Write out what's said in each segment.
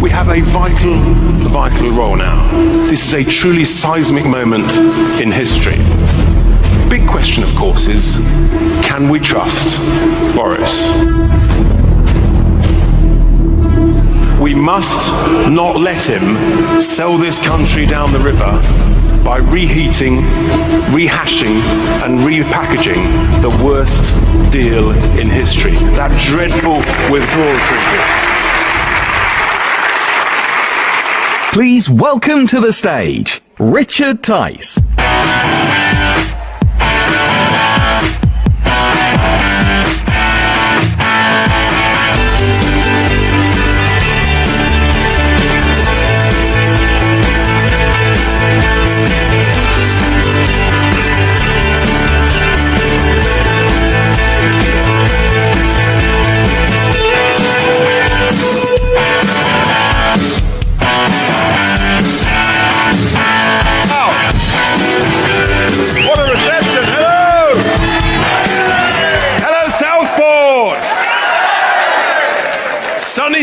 We have a vital role now. This is a truly seismic moment in history. Big question, of course, is can we trust Boris? We must not let him sell this country down the river by reheating, rehashing and repackaging the worst deal in history, that dreadful withdrawal treaty. Please welcome to the stage, Richard Tice.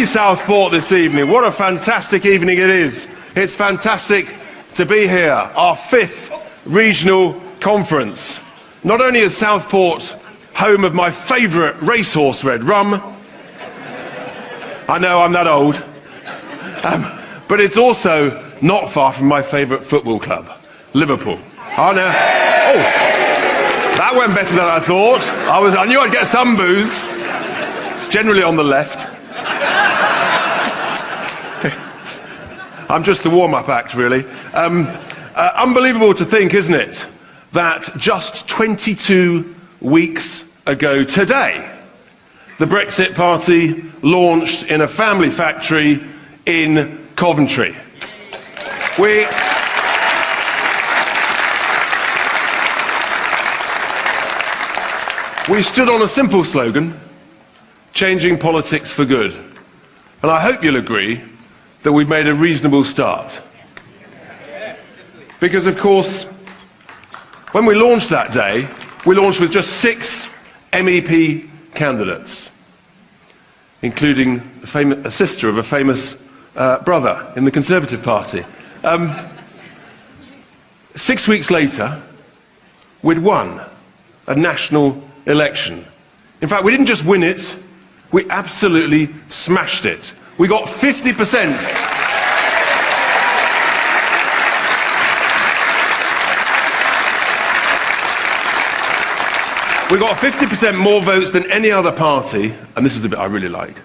Southport this evening. What a fantastic evening it is. It's fantastic to be here. Our 5th regional conference. Not only is Southport home of my favourite racehorse, Red Rum. I know I'm that old. But it's also not far from my favourite football club, Liverpool. Oh no. Oh, that went better than I thought. I knew I'd get some boos. It's generally on the left. I'm just the warm-up act, really. Unbelievable to think, isn't it, that just 22 weeks ago today, the Brexit Party launched in a family factory in Coventry. We stood on a simple slogan, changing politics for good. And I hope you'll agree that we've made a reasonable start. Because, of course, when we launched that day, we launched with just 6 MEP candidates, including a sister of a famous brother in the Conservative Party. 6 weeks later, we'd won a national election. In fact, we didn't just win it, we absolutely smashed it. We got 50%. We got 50% more votes than any other party, and this is the bit I really like.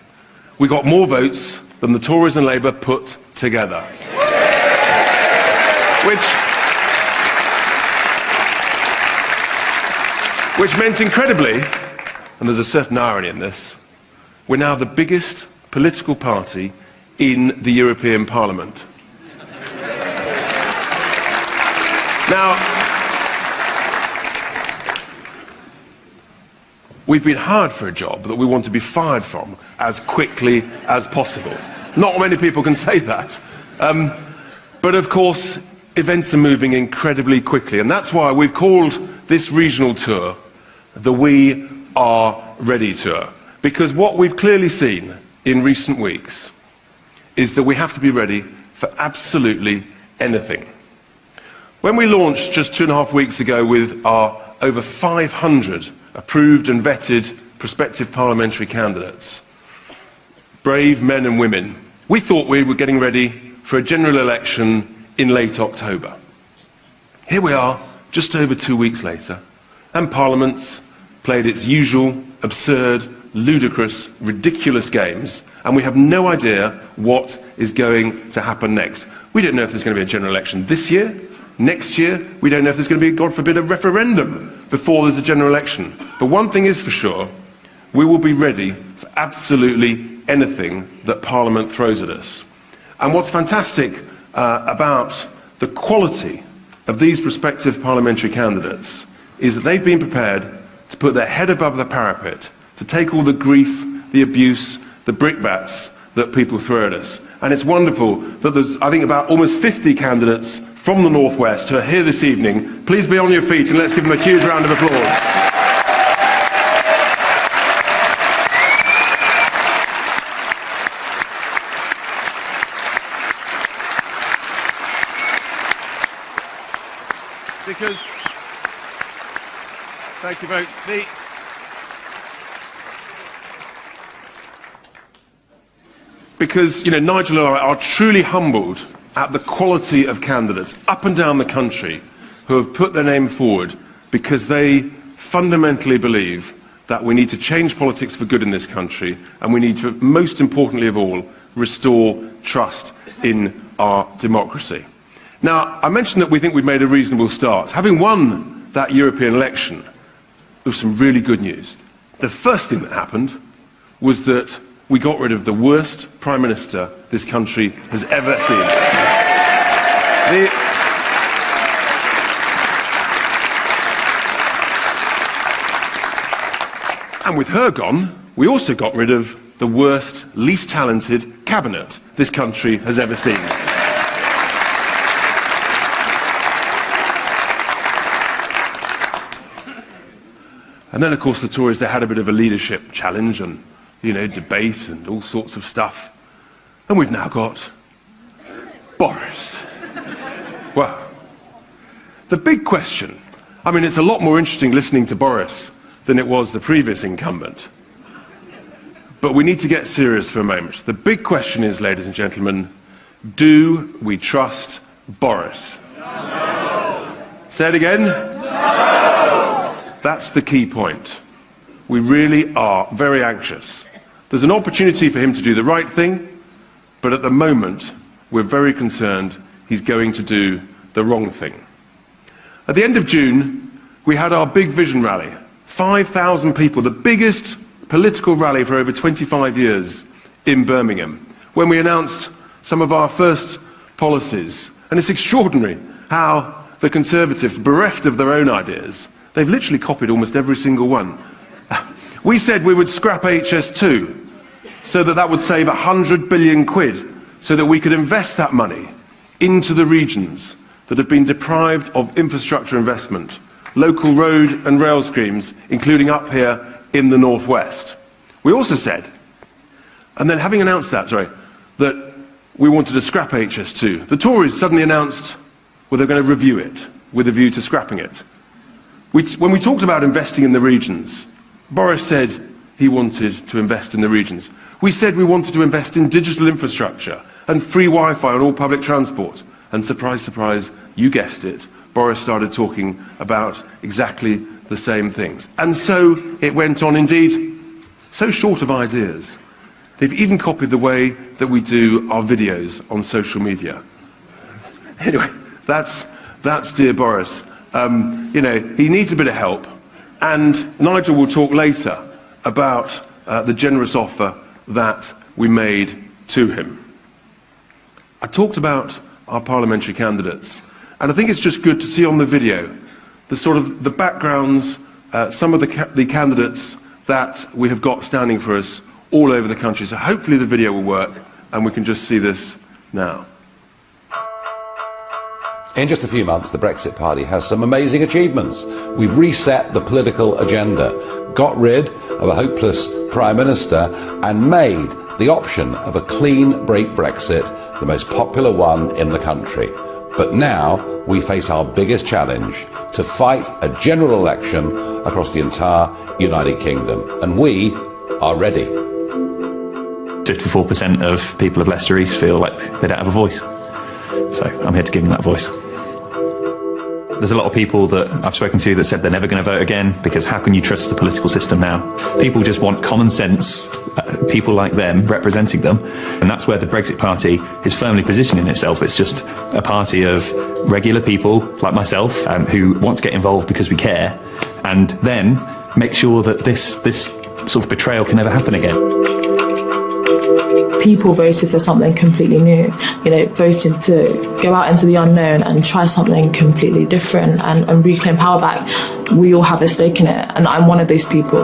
We got more votes than the Tories and Labour put together. Which meant incredibly, and there's a certain irony in this, we're now the biggest political party in the European Parliament. Now, we've been hired for a job that we want to be fired from as quickly as possible. Not many people can say that. But of course, events are moving incredibly quickly, and that's why we've called this regional tour the We Are Ready Tour. Because what we've clearly seen in recent weeks is that we have to be ready for absolutely anything. When we launched just 2.5 weeks ago with our over 500 approved and vetted prospective parliamentary candidates, brave men and women, we thought we were getting ready for a general election in late October. Here we are, just over 2 weeks later, and Parliament's played its usual absurd, ludicrous, ridiculous games, and we have no idea what is going to happen next. We don't know if there's going to be a general election this year, next year. We don't know if there's going to be, God forbid, a referendum before there's a general election. But one thing is for sure, we will be ready for absolutely anything that Parliament throws at us. And what's fantastic about the quality of these prospective parliamentary candidates is that they've been prepared to put their head above the parapet, to take all the grief, the abuse, the brickbats that people throw at us. And it's wonderful that there's, I think, about almost 50 candidates from the Northwest who are here this evening. Please be on your feet and let's give them a huge round of applause. Thank you, folks. Because, Nigel and I are truly humbled at the quality of candidates up and down the country who have put their name forward because they fundamentally believe that we need to change politics for good in this country, and we need to, most importantly of all, restore trust in our democracy. Now, I mentioned that we think we've made a reasonable start. Having won that European election, there was some really good news. The first thing that happened was that we got rid of the worst Prime Minister this country has ever seen. And with her gone, we also got rid of the worst, least talented cabinet this country has ever seen. And then, of course, the Tories, they had a bit of a leadership challenge and, debate and all sorts of stuff. And we've now got Boris. Well, the big question, it's a lot more interesting listening to Boris than it was the previous incumbent. But we need to get serious for a moment. The big question is, ladies and gentlemen, do we trust Boris? No. Say it again. No. That's the key point. We really are very anxious. There's an opportunity for him to do the right thing, but at the moment, we're very concerned he's going to do the wrong thing. At the end of June, we had our big vision rally. 5,000 people, the biggest political rally for over 25 years in Birmingham, when we announced some of our first policies. And it's extraordinary how the Conservatives, bereft of their own ideas, they've literally copied almost every single one. We said we would scrap HS2 so that would save 100 billion quid, so that we could invest that money into the regions that have been deprived of infrastructure investment, local road and rail schemes, including up here in the northwest. We also said, and then having announced that we wanted to scrap HS2, the Tories suddenly announced, they're going to review it with a view to scrapping it. When we talked about investing in the regions, Boris said he wanted to invest in the regions. We said we wanted to invest in digital infrastructure and free Wi-Fi on all public transport. And surprise, surprise, you guessed it, Boris started talking about exactly the same things. And so it went on, indeed, so short of ideas. They've even copied the way that we do our videos on social media. Anyway, that's dear Boris. He needs a bit of help. And Nigel will talk later about the generous offer that we made to him. I talked about our parliamentary candidates, and I think it's just good to see on the video the backgrounds, some of the candidates that we have got standing for us all over the country. So hopefully the video will work and we can just see this now. In just a few months, the Brexit Party has some amazing achievements. We've reset the political agenda, got rid of a hopeless Prime Minister, and made the option of a clean break Brexit the most popular one in the country. But now we face our biggest challenge, to fight a general election across the entire United Kingdom. And we are ready. 54% of people of Leicester East feel like they don't have a voice. So I'm here to give them that voice. There's a lot of people that I've spoken to that said they're never going to vote again, because how can you trust the political system now? People just want common sense, people like them representing them, and that's where the Brexit Party is firmly positioning itself. It's just a party of regular people like myself who want to get involved because we care, and then make sure that this sort of betrayal can never happen again. People voted for something completely new, voted to go out into the unknown and try something completely different and reclaim power back. We all have a stake in it, and I'm one of those people.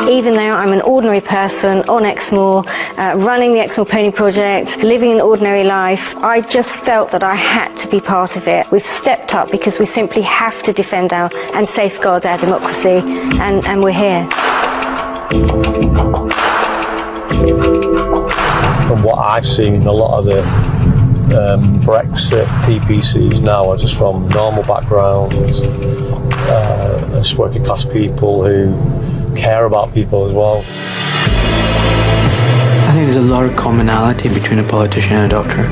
Even though I'm an ordinary person on Exmoor, running the Exmoor Pony Project, living an ordinary life, I just felt that I had to be part of it. We've stepped up because we simply have to defend and safeguard our democracy, and we're here. From what I've seen, a lot of the Brexit PPCs now are just from normal backgrounds, as working class people who care about people as well. I think there's a lot of commonality between a politician and a doctor.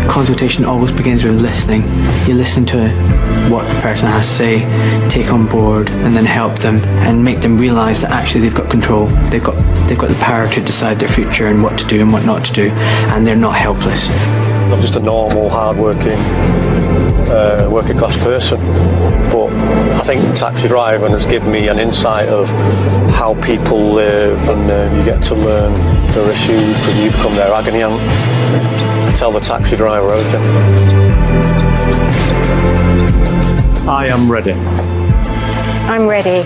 Consultation always begins with listening. You listen to what the person has to say, take on board, and then help them and make them realise that actually they've got control. They've got the power to decide their future and what to do and what not to do, and they're not helpless. I'm just a normal, hard-working, working class person, but I think taxi driving has given me an insight of how people live, and you get to learn their issues because you become their agony aunt. I tell the taxi driver everything. I am ready. I'm ready.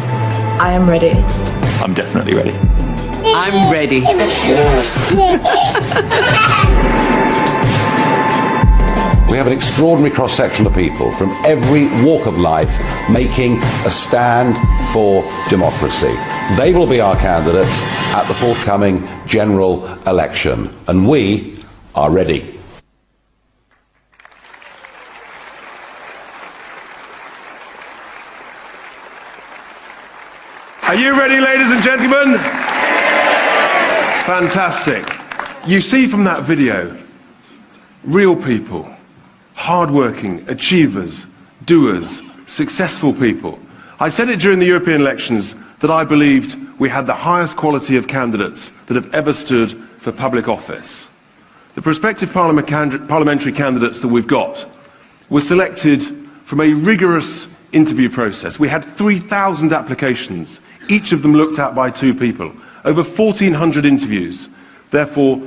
I am ready. I'm definitely ready. I'm ready. We have an extraordinary cross-section of people from every walk of life making a stand for democracy. They will be our candidates at the forthcoming general election, and we are ready. Are you ready, ladies and gentlemen? Fantastic. You see from that video, real people, hard-working, achievers, doers, successful people. I said it during the European elections that I believed we had the highest quality of candidates that have ever stood for public office. The prospective parliamentary candidates that we've got were selected from a rigorous interview process. We had 3,000 applications, each of them looked at by 2 people, over 1,400 interviews, therefore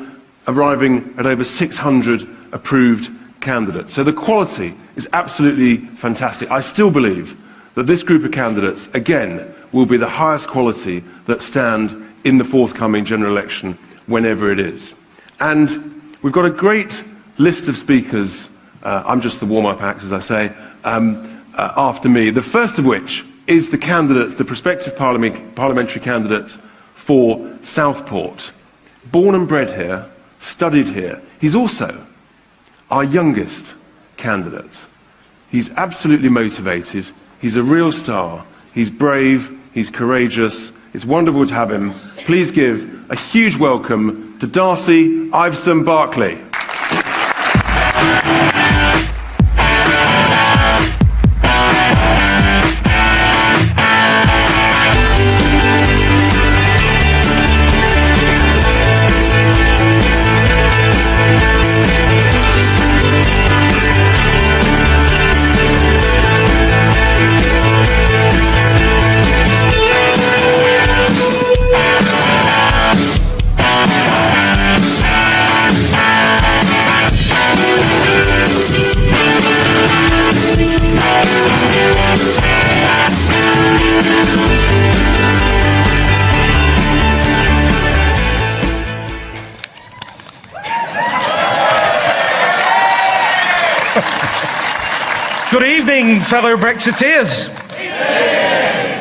arriving at over 600 approved candidates. So the quality is absolutely fantastic. I still believe that this group of candidates, again, will be the highest quality that stand in the forthcoming general election, whenever it is. And we've got a great list of speakers. I'm just the warm-up act, as I say, after me. The first of which is the candidate, the prospective parliamentary candidate for Southport. Born and bred here, studied here. He's also our youngest candidate. He's absolutely motivated. He's a real star. He's brave. He's courageous. It's wonderful to have him. Please give a huge welcome to Darcy Iveson Barclay. Good evening, fellow Brexiteers.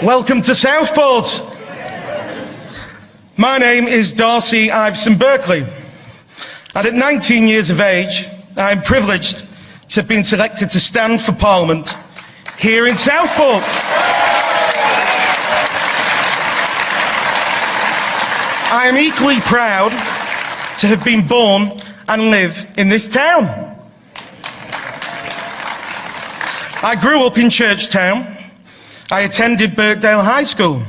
Welcome to Southport. My name is Darcy Iveson Berkeley, and at 19 years of age, I'm privileged to have been selected to stand for Parliament here in Southport. I am equally proud to have been born and live in this town. I grew up in Churchtown. I attended Birkdale High School.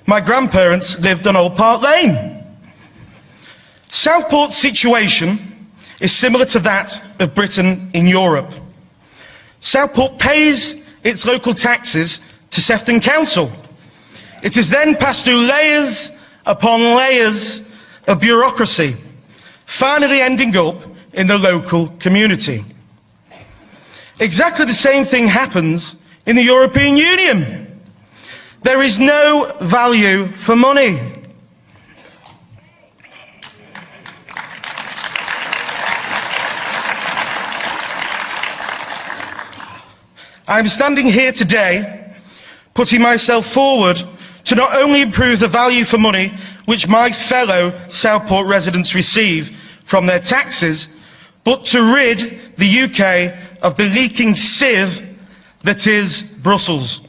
My grandparents lived on Old Park Lane. Southport's situation is similar to that of Britain in Europe. Southport pays its local taxes to Sefton Council. It is then passed through layers upon layers of bureaucracy, finally ending up in the local community. Exactly the same thing happens in the European Union. There is no value for money. I'm standing here today, putting myself forward to not only improve the value for money which my fellow Southport residents receive from their taxes, but to rid the UK of the leaking sieve that is Brussels.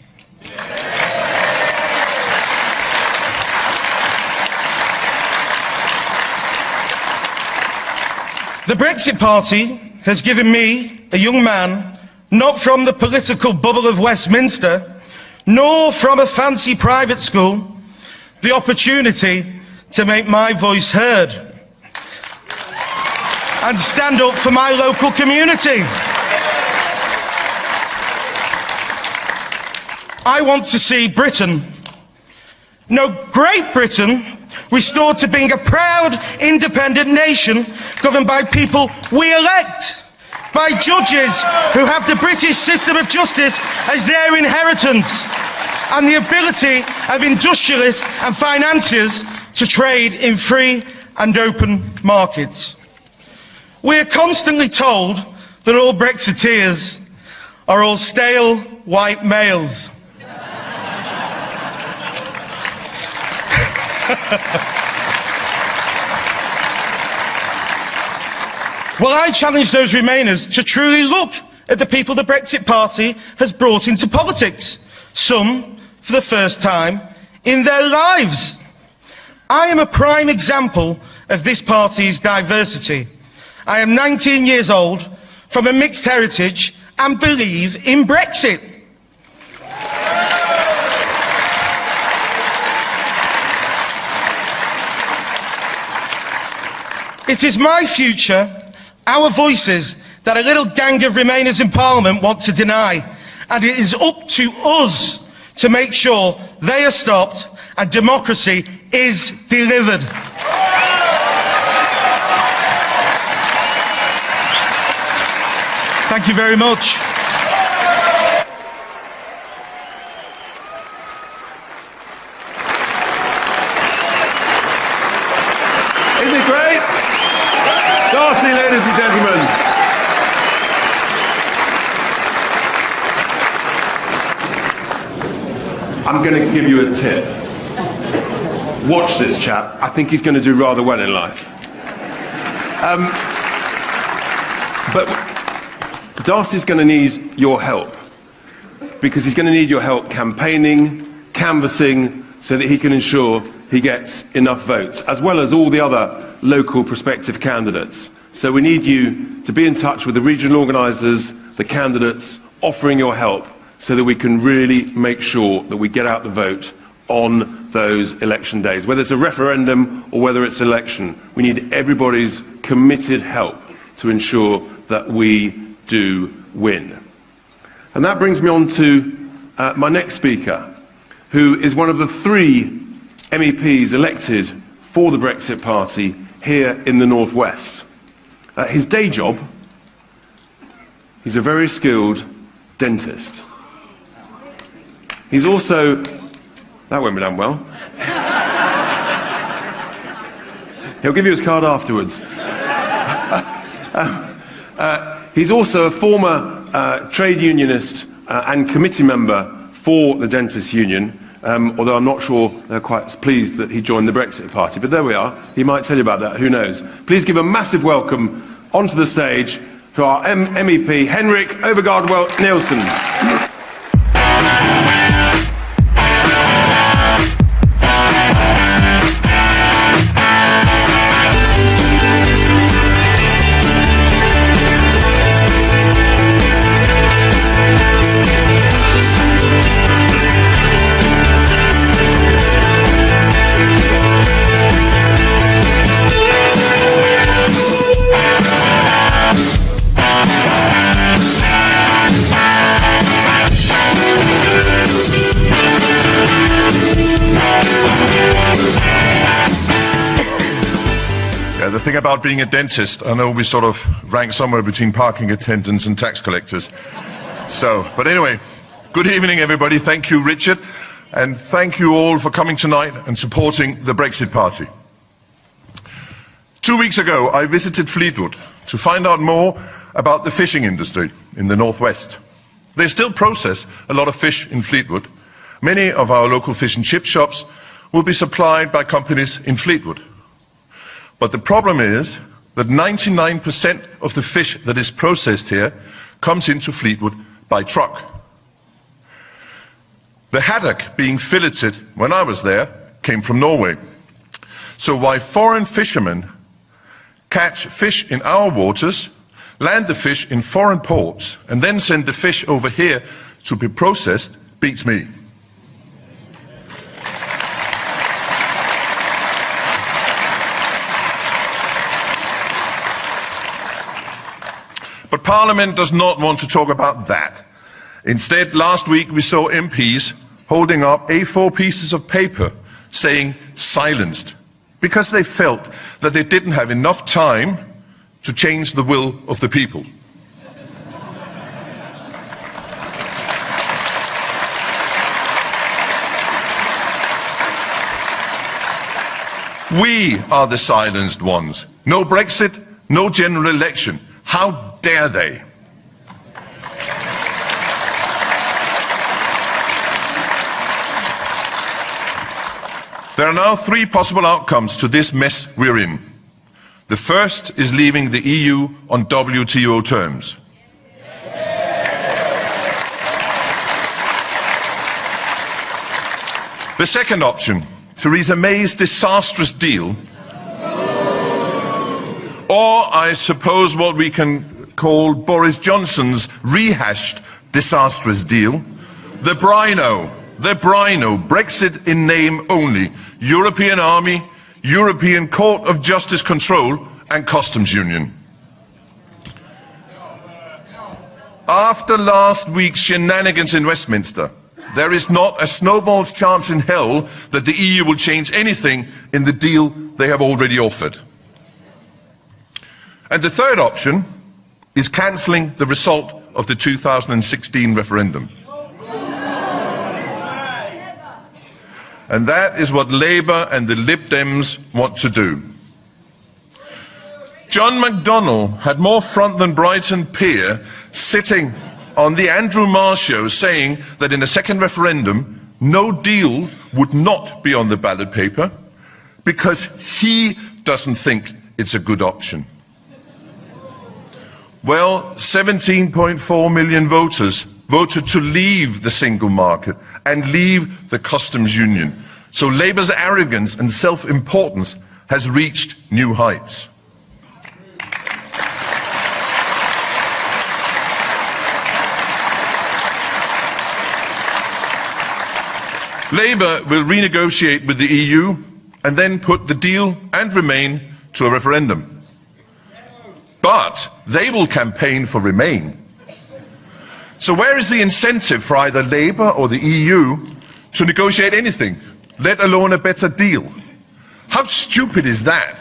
The Brexit Party has given me, a young man, not from the political bubble of Westminster, nor from a fancy private school, the opportunity to make my voice heard and stand up for my local community. I want to see Britain, no, Great Britain, restored to being a proud, independent nation governed by people we elect, by judges who have the British system of justice as their inheritance, and the ability of industrialists and financiers to trade in free and open markets. We are constantly told that all Brexiteers are all stale white males. Well, I challenge those Remainers to truly look at the people the Brexit Party has brought into politics, some for the first time in their lives. I am a prime example of this party's diversity. I am 19 years old, from a mixed heritage, and believe in Brexit. It is my future, our voices, that a little gang of Remainers in Parliament want to deny, and it is up to us to make sure they are stopped and democracy is delivered. Thank you very much. Isn't it great? Darcy, ladies and gentlemen. I'm going to give you a tip. Watch this chap. I think he's going to do rather well in life. But Darcy's going to need your help, because he's going to need your help campaigning, canvassing, so that he can ensure he gets enough votes, as well as all the other local prospective candidates. So we need you to be in touch with the regional organisers, the candidates, offering your help, so that we can really make sure that we get out the vote on those election days. Whether it's a referendum or whether it's election, we need everybody's committed help to ensure that we do win. And that brings me on to my next speaker, who is one of the 3 MEPs elected for the Brexit Party here in the North West. His day job, he's a very skilled dentist. He's also, that won't be done well. He'll give you his card afterwards. He's also a former trade unionist and committee member for the Dentists' Union, although I'm not sure they're quite pleased that he joined the Brexit Party. But there we are. He might tell you about that. Who knows? Please give a massive welcome onto the stage to our MEP, Henrik Overgaard Nielsen. The thing about being a dentist, I know we sort of rank somewhere between parking attendants and tax collectors. But anyway, good evening everybody. Thank you, Richard. And thank you all for coming tonight and supporting the Brexit Party. 2 weeks ago, I visited Fleetwood to find out more about the fishing industry in the Northwest. They still process a lot of fish in Fleetwood. Many of our local fish and chip shops will be supplied by companies in Fleetwood. But the problem is that 99% of the fish that is processed here comes into Fleetwood by truck. The haddock being filleted when I was there came from Norway. So why foreign fishermen catch fish in our waters, land the fish in foreign ports, and then send the fish over here to be processed beats me. But Parliament does not want to talk about that. Instead, last week we saw MPs holding up A4 pieces of paper saying silenced, because they felt that they didn't have enough time to change the will of the people. We are the silenced ones. No Brexit, no general election. How dare they? There are now three possible outcomes to this mess we're in. The first is leaving the EU on WTO terms. The second option, Theresa May's disastrous deal, or I suppose what we can call Boris Johnson's rehashed disastrous deal, the Brino, Brexit in name only, European Army, European Court of Justice control and customs union. After last week's shenanigans in Westminster, there is not a snowball's chance in hell that the EU will change anything in the deal they have already offered. And the third option is cancelling the result of the 2016 referendum. And that is what Labour and the Lib Dems want to do. John McDonnell had more front than Brighton Pier sitting on the Andrew Marr show saying that in a second referendum, no deal would not be on the ballot paper because he doesn't think it's a good option. Well, 17.4 million voters voted to leave the single market and leave the customs union. So Labour's arrogance and self-importance has reached new heights. Labour will renegotiate with the EU and then put the deal and Remain to a referendum. But they will campaign for Remain. So where is the incentive for either Labour or the EU to negotiate anything, let alone a better deal? How stupid is that?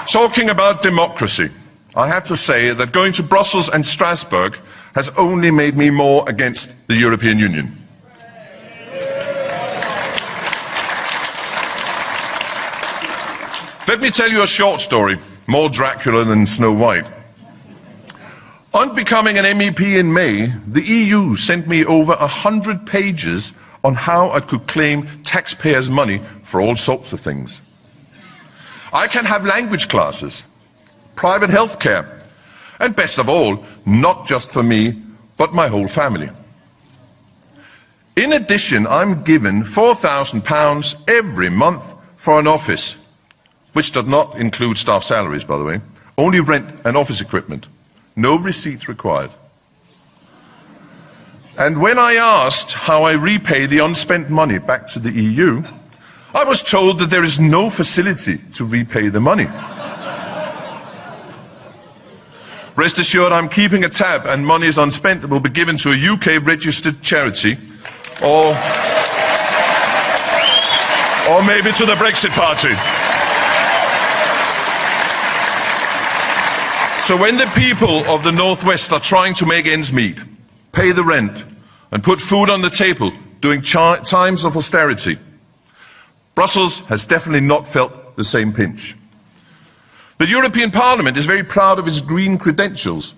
Talking about democracy, I have to say that going to Brussels and Strasbourg has only made me more against the European Union. Let me tell you a short story, more Dracula than Snow White. On becoming an MEP in May, the EU sent me over 100 pages on how I could claim taxpayers' money for all sorts of things. I can have language classes, private health care, and best of all, not just for me, but my whole family. In addition, I'm given £4,000 every month for an office, which does not include staff salaries, by the way, only rent and office equipment. No receipts required. And when I asked how I repay the unspent money back to the EU, I was told that there is no facility to repay the money. Rest assured, I'm keeping a tab, and money is unspent that will be given to a UK-registered charity, or maybe to the Brexit Party. So when the people of the Northwest are trying to make ends meet, pay the rent, and put food on the table during times of austerity, Brussels has definitely not felt the same pinch. The European Parliament is very proud of its green credentials,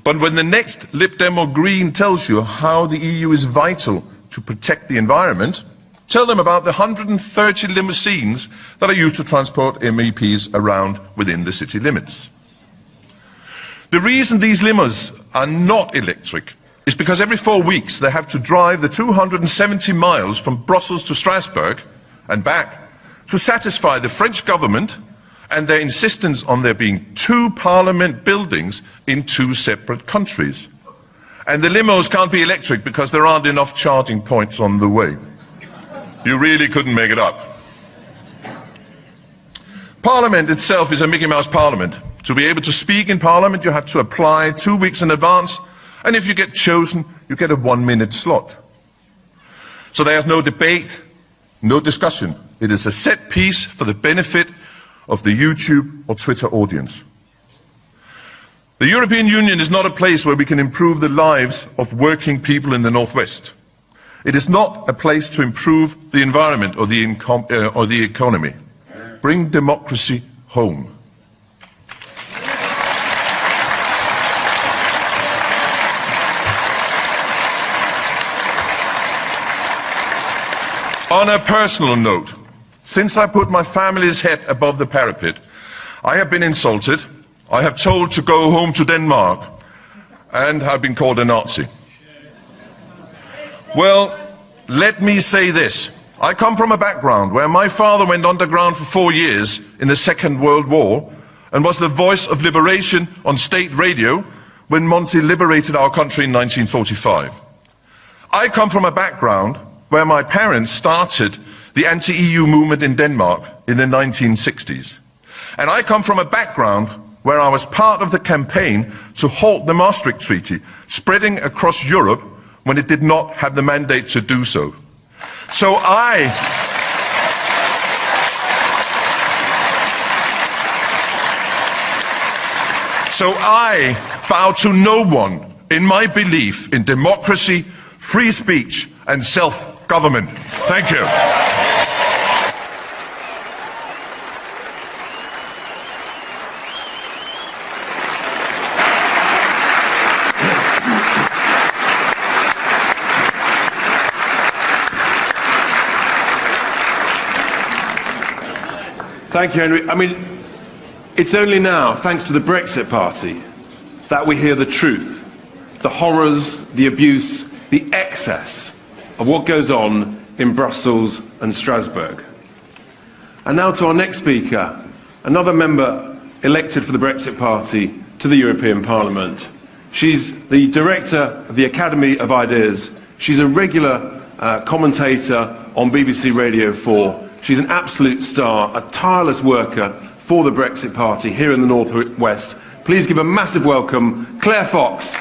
but when the next Lib Dem or Green tells you how the EU is vital to protect the environment, tell them about the 130 limousines that are used to transport MEPs around within the city limits. The reason these limos are not electric is because every 4 weeks they have to drive the 270 miles from Brussels to Strasbourg and back to satisfy the French government and their insistence on there being 2 parliament buildings in 2 separate countries. And the limos can't be electric because there aren't enough charging points on the way. You really couldn't make it up. Parliament itself is a Mickey Mouse parliament. To be able to speak in Parliament, you have to apply 2 weeks in advance, and if you get chosen, you get a 1-minute slot. So there's no debate, no discussion. It is a set piece for the benefit of the YouTube or Twitter audience. The European Union is not a place where we can improve the lives of working people in the Northwest. It is not a place to improve the environment or the economy. Bring democracy home. On a personal note, since I put my family's head above the parapet, I have been insulted, I have told to go home to Denmark, and have been called a Nazi. Well, let me say this. I come from a background where my father went underground for 4 years in the Second World War and was the voice of liberation on state radio when Monty liberated our country in 1945. I come from a background where my parents started the anti-EU movement in Denmark in the 1960s. And I come from a background where I was part of the campaign to halt the Maastricht Treaty spreading across Europe when it did not have the mandate to do so. So I bow to no one in my belief in democracy, free speech, and self-government. Thank you. Thank you, Henry. I mean, it's only now, thanks to the Brexit Party, that we hear the truth, the horrors, the abuse, the excess of what goes on in Brussels and Strasbourg. And now to our next speaker, another member elected for the Brexit Party to the European Parliament. She's the director of the Academy of Ideas. She's a regular commentator on BBC Radio 4. She's an absolute star, a tireless worker for the Brexit Party here in the North West. Please give a massive welcome, Claire Fox.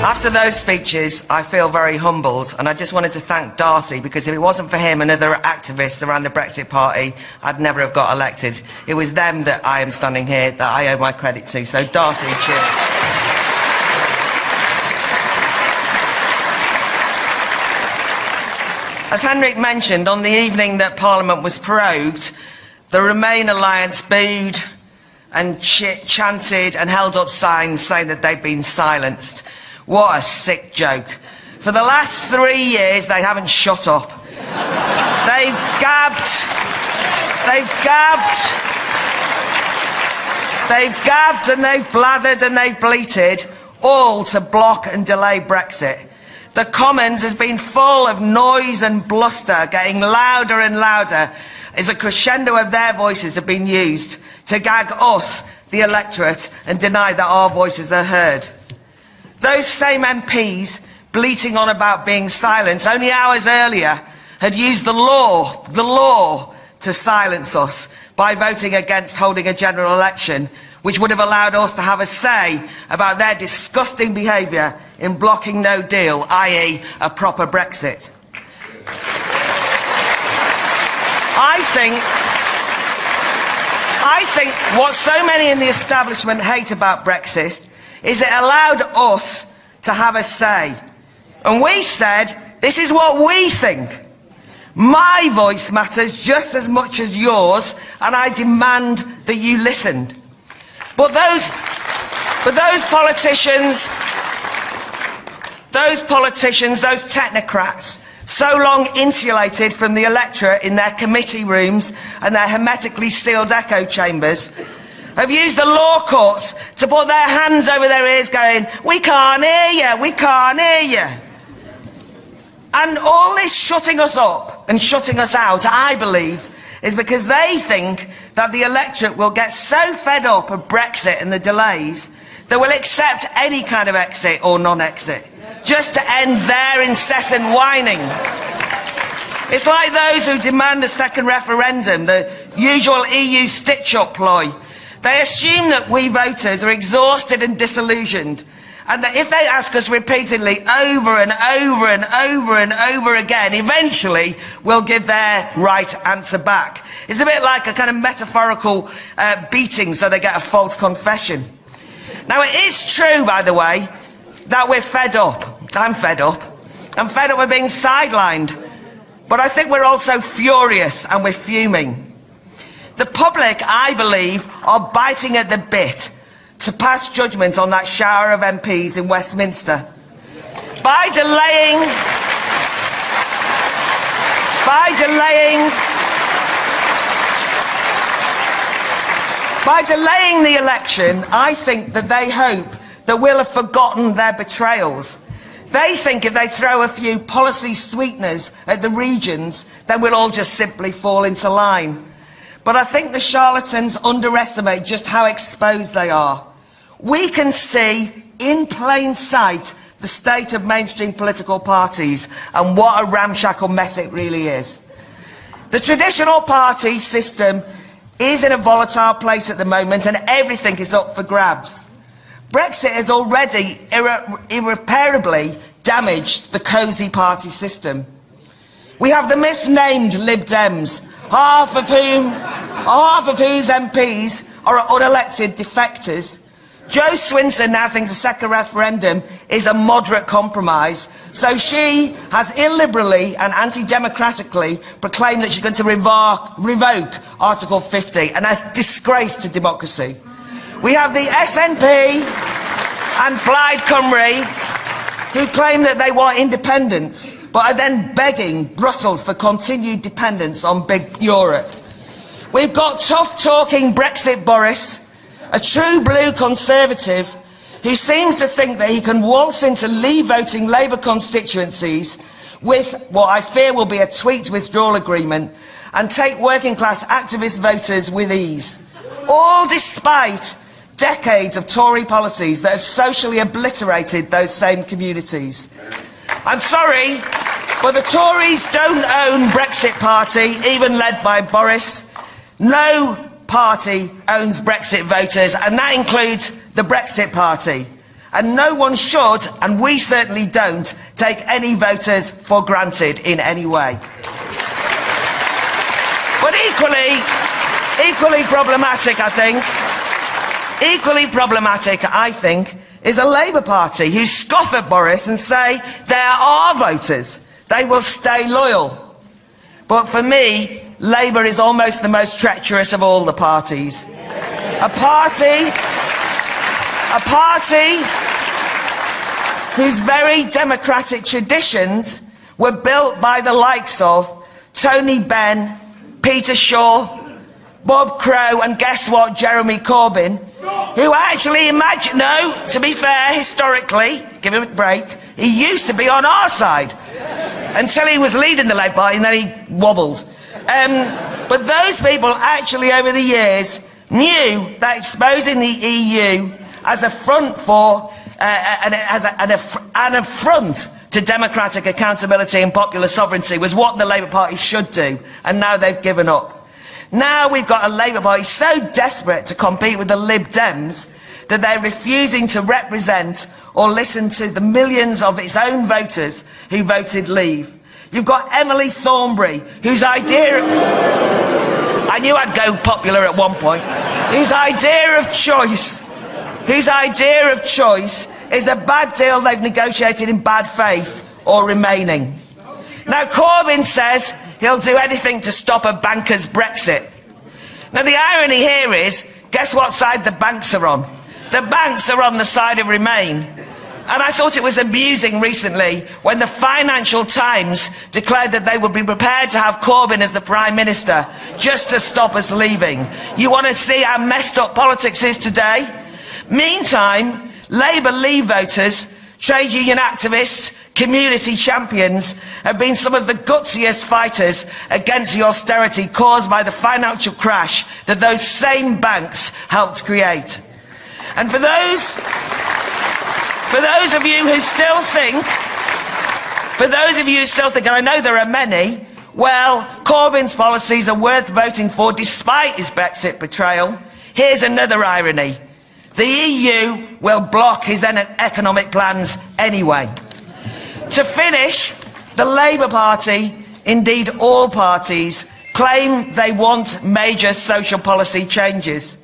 After those speeches, I feel very humbled, and I just wanted to thank Darcy, because if it wasn't for him and other activists around the Brexit Party, I'd never have got elected. It was them that I am standing here, that I owe my credit to. So Darcy, cheers. As Henrik mentioned, on the evening that Parliament was prorogued, the Remain Alliance booed and chanted and held up signs saying that they'd been silenced. What a sick joke. For the last 3 years, they haven't shut up. They've gabbed and they've blathered and they've bleated, all to block and delay Brexit. The Commons has been full of noise and bluster, getting louder and louder as a crescendo of their voices have been used to gag us, the electorate, and deny that our voices are heard. Those same MPs bleating on about being silenced only hours earlier had used the law to to silence us by voting against holding a general election, which would have allowed us to have a say about their disgusting behaviour in blocking no deal, i.e. a proper Brexit. I think what so many in the establishment hate about Brexit is it allowed us to have a say. And we said, this is what we think. My voice matters just as much as yours, and I demand that you listened. But those politicians, those technocrats, so long insulated from the electorate in their committee rooms and their hermetically sealed echo chambers, have used the law courts to put their hands over their ears going, we can't hear you, we can't hear you. And all this shutting us up and shutting us out, I believe, is because they think that the electorate will get so fed up of Brexit and the delays that will accept any kind of exit or non-exit, just to end their incessant whining. It's like those who demand a second referendum, the usual EU stitch-up ploy. They assume that we voters are exhausted and disillusioned, and that if they ask us repeatedly over and over and over and over again, eventually we'll give their right answer back. It's a bit like a kind of metaphorical beating so they get a false confession. Now, it is true, by the way, that we're fed up. I'm fed up. I'm fed up with being sidelined. But I think we're also furious and we're fuming. The public, I believe, are biting at the bit to pass judgment on that shower of MPs in Westminster. By delaying the election, I think that they hope that we'll have forgotten their betrayals. They think if they throw a few policy sweeteners at the regions, then we'll all just simply fall into line. But I think the charlatans underestimate just how exposed they are. We can see in plain sight the state of mainstream political parties and what a ramshackle mess it really is. The traditional party system is in a volatile place at the moment and everything is up for grabs. Brexit has already irreparably damaged the cosy party system. We have the misnamed Lib Dems, half of whose MPs are unelected defectors. Jo Swinson now thinks a second referendum is a moderate compromise, so she has illiberally and anti-democratically proclaimed that she's going to revoke Article 50, and that's disgrace to democracy. We have the SNP and Plaid Cymru, who claim that they want independence, but are then begging Brussels for continued dependence on big Europe. We've got tough-talking Brexit Boris, a true blue conservative who seems to think that he can waltz into leave-voting Labour constituencies with what I fear will be a tweaked withdrawal agreement and take working-class activist voters with ease, all despite decades of Tory policies that have socially obliterated those same communities. I'm sorry, but the Tories don't own Brexit Party, even led by Boris. No party owns Brexit voters, and that includes the Brexit Party. And no one should, and we certainly don't, take any voters for granted in any way. But equally problematic, I think, is a Labour Party who scoff at Boris and say they're our voters, they will stay loyal. But for me, Labour is almost the most treacherous of all the parties. A party whose very democratic traditions were built by the likes of Tony Benn, Peter Shaw, Bob Crow, and guess what, Jeremy Corbyn, who actually to be fair, historically, give him a break, he used to be on our side until he was leading the Labour Party and then he wobbled. But those people actually over the years knew that exposing the EU as a front for an affront to democratic accountability and popular sovereignty was what the Labour Party should do, and now they've given up. Now we've got a Labour Party so desperate to compete with the Lib Dems that they're refusing to represent or listen to the millions of its own voters who voted Leave. You've got Emily Thornberry, whose idea... I knew I'd go popular at one point. Whose idea of choice is a bad deal they've negotiated in bad faith or remaining. Now, Corbyn says he'll do anything to stop a banker's Brexit. Now, the irony here is, guess what side the banks are on? The banks are on the side of Remain. And I thought it was amusing recently when the Financial Times declared that they would be prepared to have Corbyn as the Prime Minister just to stop us leaving. You want to see how messed up politics is today? Meantime, Labour Leave voters, trade union activists, community champions have been some of the gutsiest fighters against the austerity caused by the financial crash that those same banks helped create. And for those of you who still think, and I know there are many, well, Corbyn's policies are worth voting for despite his Brexit betrayal. Here's another irony. The EU will block his economic plans anyway. To finish, the Labour Party, indeed all parties, claim they want major social policy changes.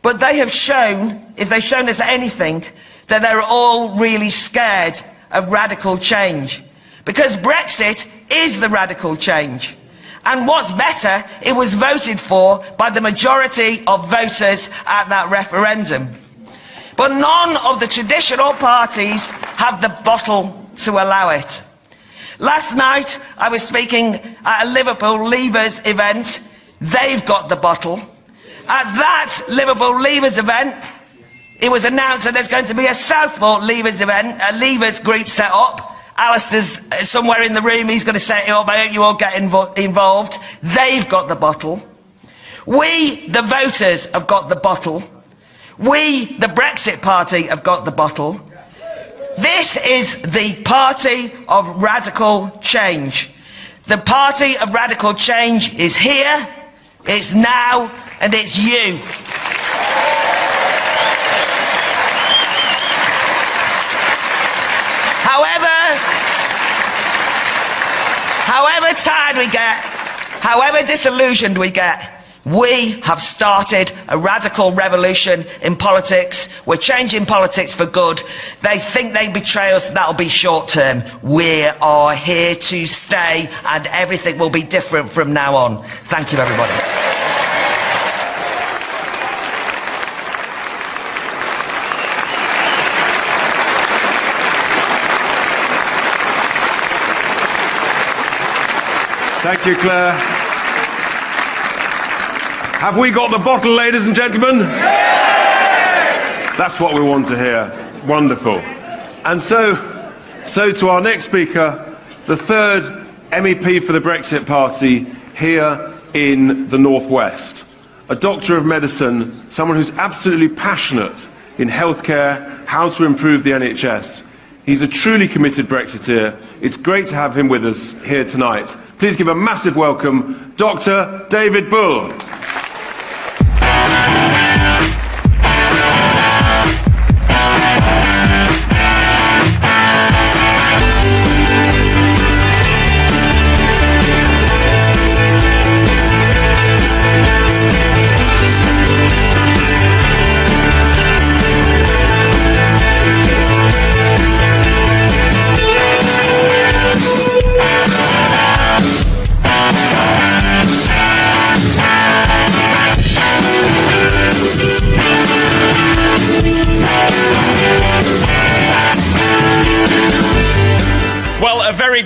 But they have shown, if they've shown us anything, that they're all really scared of radical change. Because Brexit is the radical change. And what's better, it was voted for by the majority of voters at that referendum. But none of the traditional parties have the bottle to allow it. Last night, I was speaking at a Liverpool Leavers event. They've got the bottle. At that Liverpool Leavers event, it was announced that there's going to be a Southport Leavers event, a Leavers group set up. Alistair's somewhere in the room, he's going to set it up. I hope you all get involved. They've got the bottle. We, the voters, have got the bottle. We, the Brexit Party, have got the bottle. This is the party of radical change. The party of radical change is here, it's now, and it's you. However tired we get, however disillusioned we get, we have started a radical revolution in politics. We're changing politics for good. They think they betray us, that'll be short term. We are here to stay, and everything will be different from now on. Thank you, everybody. Thank you, Claire. Have we got the bottle, ladies and gentlemen? That's what we want to hear. Wonderful. And so to our next speaker, the third MEP for the Brexit Party here in the Northwest. A doctor of medicine, someone who's absolutely passionate in healthcare, how to improve the NHS. He's a truly committed Brexiteer. It's great to have him with us here tonight. Please give a massive welcome, Dr. David Bull.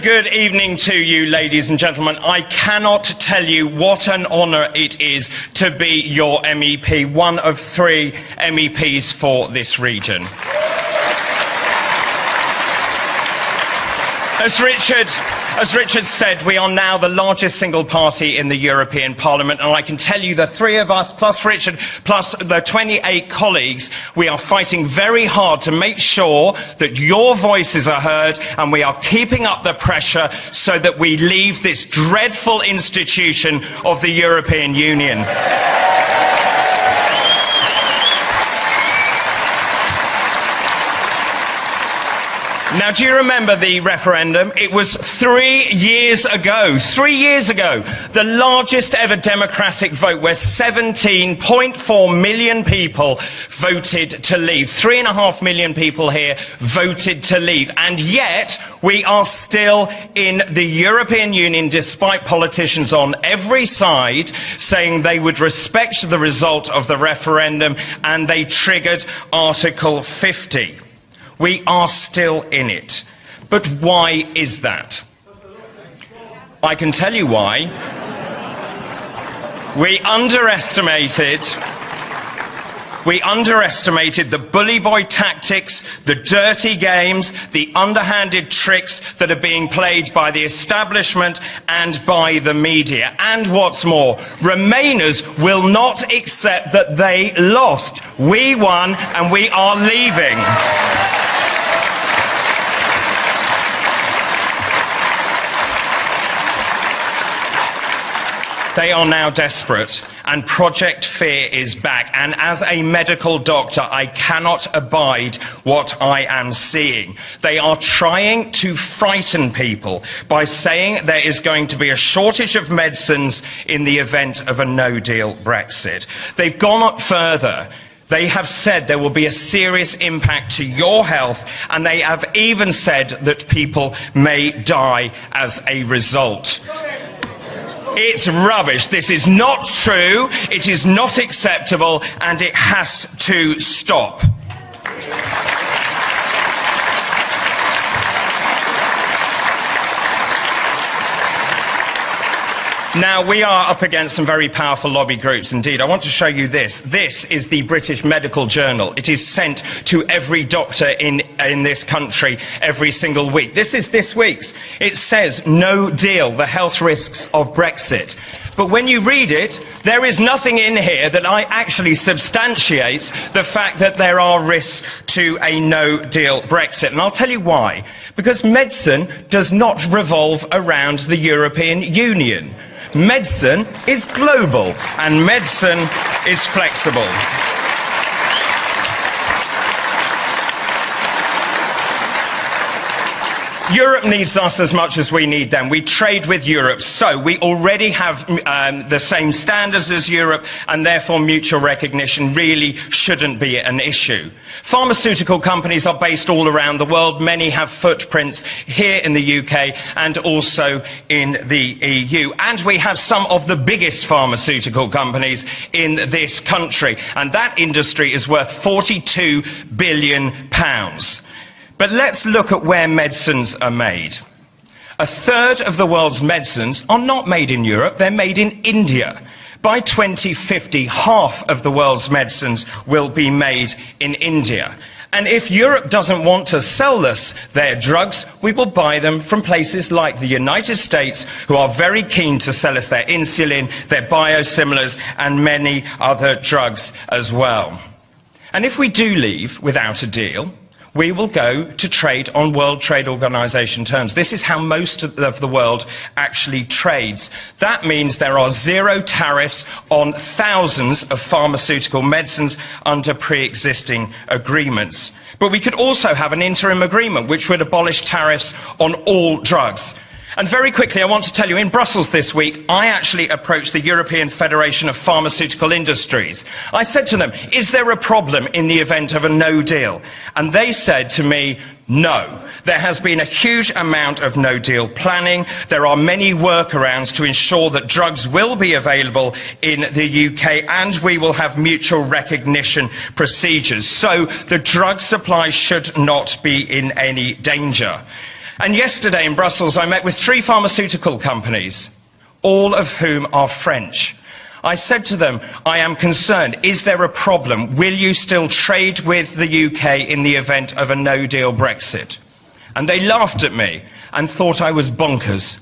Good evening to you, ladies and gentlemen. I cannot tell you what an honour it is to be your MEP, one of 3 MEPs for this region. As Richard said, we are now the largest single party in the European Parliament, and I can tell you the three of us, plus Richard, plus the 28 colleagues, we are fighting very hard to make sure that your voices are heard, and we are keeping up the pressure so that we leave this dreadful institution of the European Union. Now, do you remember the referendum? It was 3 years ago. 3 years ago. The largest ever democratic vote where 17.4 million people voted to leave. 3.5 million people here voted to leave. And yet, we are still in the European Union, despite politicians on every side saying they would respect the result of the referendum, and they triggered Article 50. We are still in it. But why is that? I can tell you why. We underestimated the bully boy tactics, the dirty games, the underhanded tricks that are being played by the establishment and by the media. And what's more, Remainers will not accept that they lost. We won and we are leaving. They are now desperate, and Project Fear is back. And as a medical doctor, I cannot abide what I am seeing. They are trying to frighten people by saying there is going to be a shortage of medicines in the event of a no-deal Brexit. They've gone up further. They have said there will be a serious impact to your health, and they have even said that people may die as a result. It's rubbish. This is not true, it is not acceptable, and it has to stop. Now, we are up against some very powerful lobby groups indeed. I want to show you this. This is the British Medical Journal. It is sent to every doctor in this country every single week. This is this week's. It says, "No deal, the health risks of Brexit." But when you read it, there is nothing in here that actually substantiates the fact that there are risks to a no-deal Brexit. And I'll tell you why. Because medicine does not revolve around the European Union. Medicine is global, and medicine is flexible. Europe needs us as much as we need them. We trade with Europe, so we already have the same standards as Europe, and therefore mutual recognition really shouldn't be an issue. Pharmaceutical companies are based all around the world. Many have footprints here in the UK and also in the EU. And we have some of the biggest pharmaceutical companies in this country, and that industry is worth £42 billion. But let's look at where medicines are made. A third of the world's medicines are not made in Europe, they're made in India. By 2050, half of the world's medicines will be made in India. And if Europe doesn't want to sell us their drugs, we will buy them from places like the United States, who are very keen to sell us their insulin, their biosimilars, and many other drugs as well. And if we do leave without a deal, we will go to trade on World Trade Organization terms. This is how most of the world actually trades. That means there are zero tariffs on thousands of pharmaceutical medicines under pre-existing agreements. But we could also have an interim agreement which would abolish tariffs on all drugs. And very quickly, I want to tell you, in Brussels this week, I actually approached the European Federation of Pharmaceutical Industries. I said to them, is there a problem in the event of a no deal? And they said to me, no. There has been a huge amount of no-deal planning. There are many workarounds to ensure that drugs will be available in the UK, and we will have mutual recognition procedures. So the drug supply should not be in any danger. And yesterday in Brussels, I met with 3 pharmaceutical companies, all of whom are French. I said to them, I am concerned. Is there a problem? Will you still trade with the UK in the event of a no-deal Brexit? And they laughed at me. and thought I was bonkers.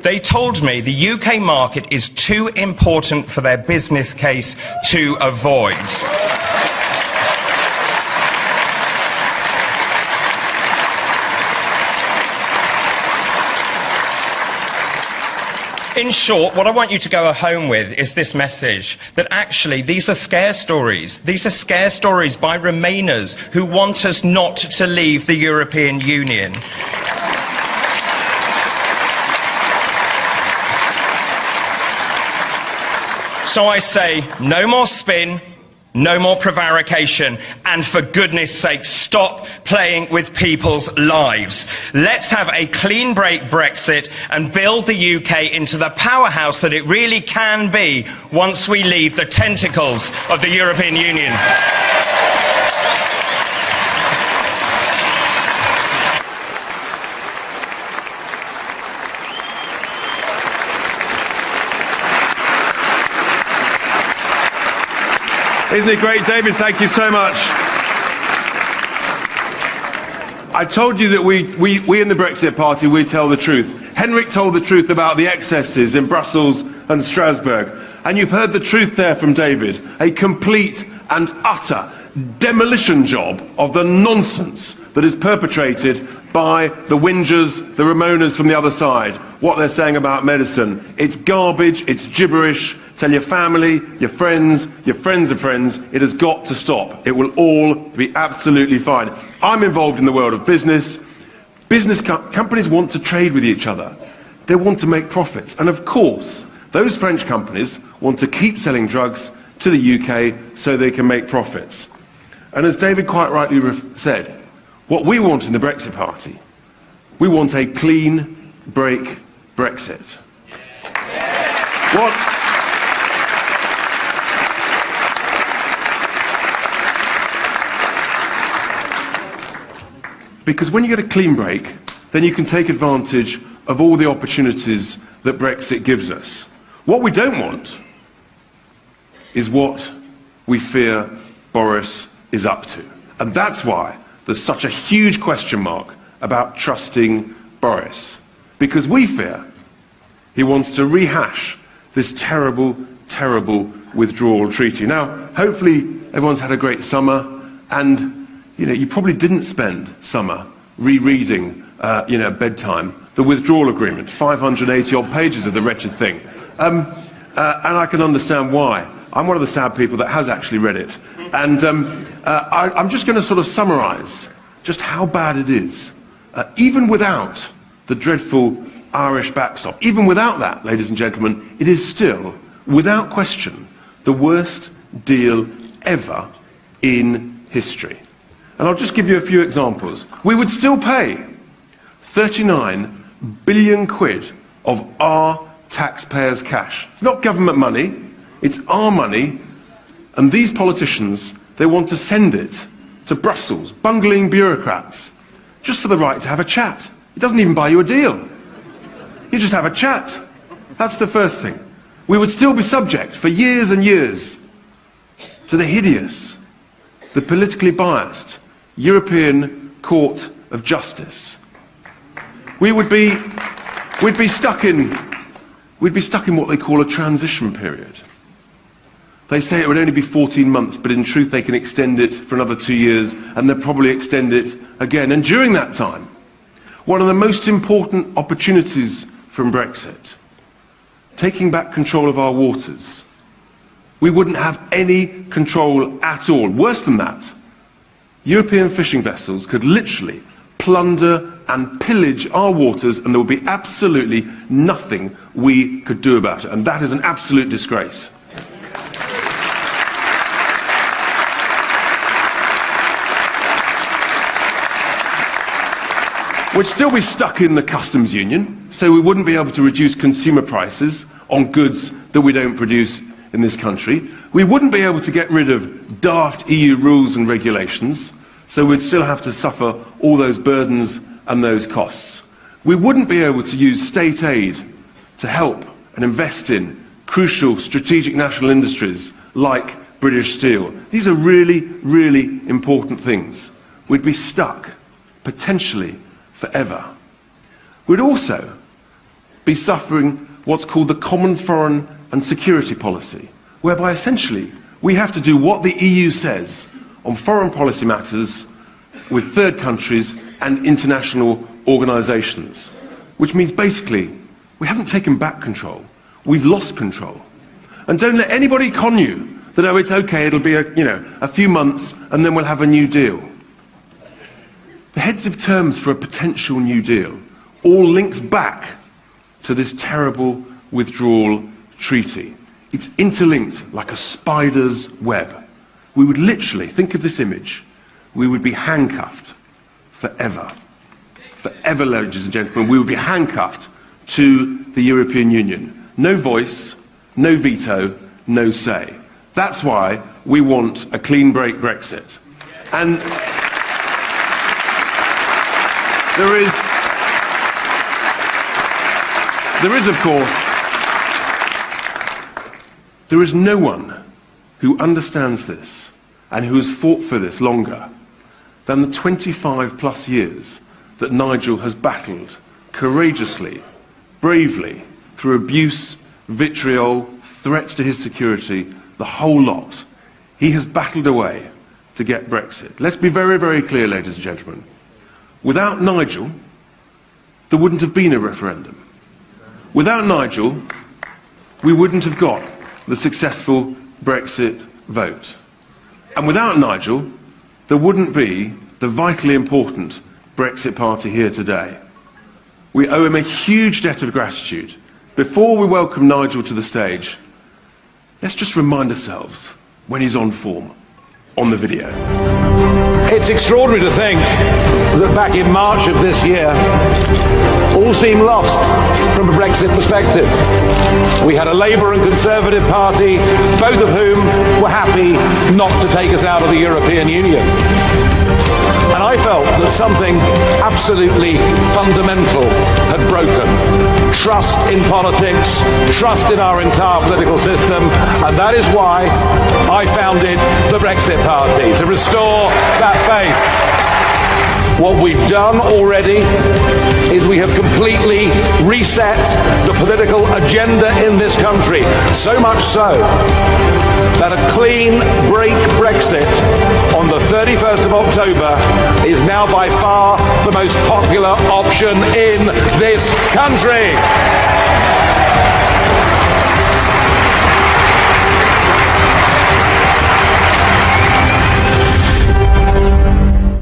They told me the UK market is too important for their business case to avoid. In short, what I want you to go home with is this message, that actually these are scare stories. These are scare stories by Remainers who want us not to leave the European Union. So I say, no more spin, no more prevarication, and for goodness sake, stop playing with people's lives. Let's have a clean break Brexit and build the UK into the powerhouse that it really can be once we leave the tentacles of the European Union. Isn't it great, David? Thank you so much. I told you that we in the Brexit Party, we tell the truth. Henrik told the truth about the excesses in Brussels and Strasbourg. And you've heard the truth there from David. A complete and utter demolition job of the nonsense that is perpetrated by the whingers, the Ramonas from the other side. What they're saying about medicine. It's garbage, it's gibberish. Tell your family, your friends of friends, it has got to stop. It will all be absolutely fine. I'm involved in the world of business. Companies want to trade with each other. They want to make profits. And of course, those French companies want to keep selling drugs to the UK so they can make profits. And as David quite rightly said, what we want in the Brexit Party, we want a clean break Brexit. Because when you get a clean break, then you can take advantage of all the opportunities that Brexit gives us. What we don't want is what we fear Boris is up to. And that's why there's such a huge question mark about trusting Boris. Because we fear he wants to rehash this terrible, terrible withdrawal treaty. Now, hopefully everyone's had a great summer, and you probably didn't spend summer rereading, at bedtime, the withdrawal agreement, 580-odd pages of the wretched thing. And I can understand why. I'm one of the sad people that has actually read it. And I'm just going to sort of summarise just how bad it is. Even without the dreadful Irish backstop, even without that, ladies and gentlemen, it is still, without question, the worst deal ever in history. And I'll just give you a few examples. We would still pay 39 billion quid of our taxpayers' cash. It's not government money, it's our money, and these politicians, they want to send it to Brussels, bungling bureaucrats, just for the right to have a chat. It doesn't even buy you a deal. You just have a chat. That's the first thing. We would still be subject for years and years to the hideous, the politically biased European Court of Justice. We'd be stuck in what they call a transition period. They say it would only be 14 months, but in truth they can extend it for another 2 years, and they'll probably extend it again. And during that time, one of the most important opportunities from Brexit, taking back control of our waters, we wouldn't have any control at all. Worse than that, European fishing vessels could literally plunder and pillage our waters, and there would be absolutely nothing we could do about it. And that is an absolute disgrace. We'd still be stuck in the customs union, so we wouldn't be able to reduce consumer prices on goods that we don't produce in this country. We wouldn't be able to get rid of daft EU rules and regulations, so we'd still have to suffer all those burdens and those costs. We wouldn't be able to use state aid to help and invest in crucial strategic national industries like British Steel. These are really, really important things. We'd be stuck, potentially forever. We'd also be suffering what's called the Common Foreign and Security Policy, whereby essentially we have to do what the EU says on foreign policy matters with third countries and international organisations, which means basically we haven't taken back control, we've lost control. And don't let anybody con you that, oh, it's okay, it'll be a few months and then we'll have a new deal. The heads of terms for a potential new deal all links back to this terrible withdrawal treaty. It's interlinked like a spider's web. We would literally, think of this image, we would be handcuffed forever. Forever, ladies and gentlemen, we would be handcuffed to the European Union. No voice, no veto, no say. That's why we want a clean break Brexit. And there is no one who understands this and who has fought for this longer than the 25 plus years that Nigel has battled courageously, bravely, through abuse, vitriol, threats to his security, the whole lot. He has battled away to get Brexit. Let's be very, very clear, ladies and gentlemen. Without Nigel, there wouldn't have been a referendum. Without Nigel, we wouldn't have got the successful Brexit vote. And without Nigel, there wouldn't be the vitally important Brexit Party here today. We owe him a huge debt of gratitude. Before we welcome Nigel to the stage, let's just remind ourselves when he's on form, on the video. It's extraordinary to think that back in March of this year, all seemed lost from a Brexit perspective. We had a Labour and Conservative Party, both of whom were happy not to take us out of the European Union. And I felt that something absolutely fundamental had broken. Trust in politics, trust in our entire political system, and that is why I founded the Brexit Party, to restore that faith. What we've done already is we have completely reset the political agenda in this country, so much so that a clean break Brexit on the 31st of October is now by far the most popular option in this country.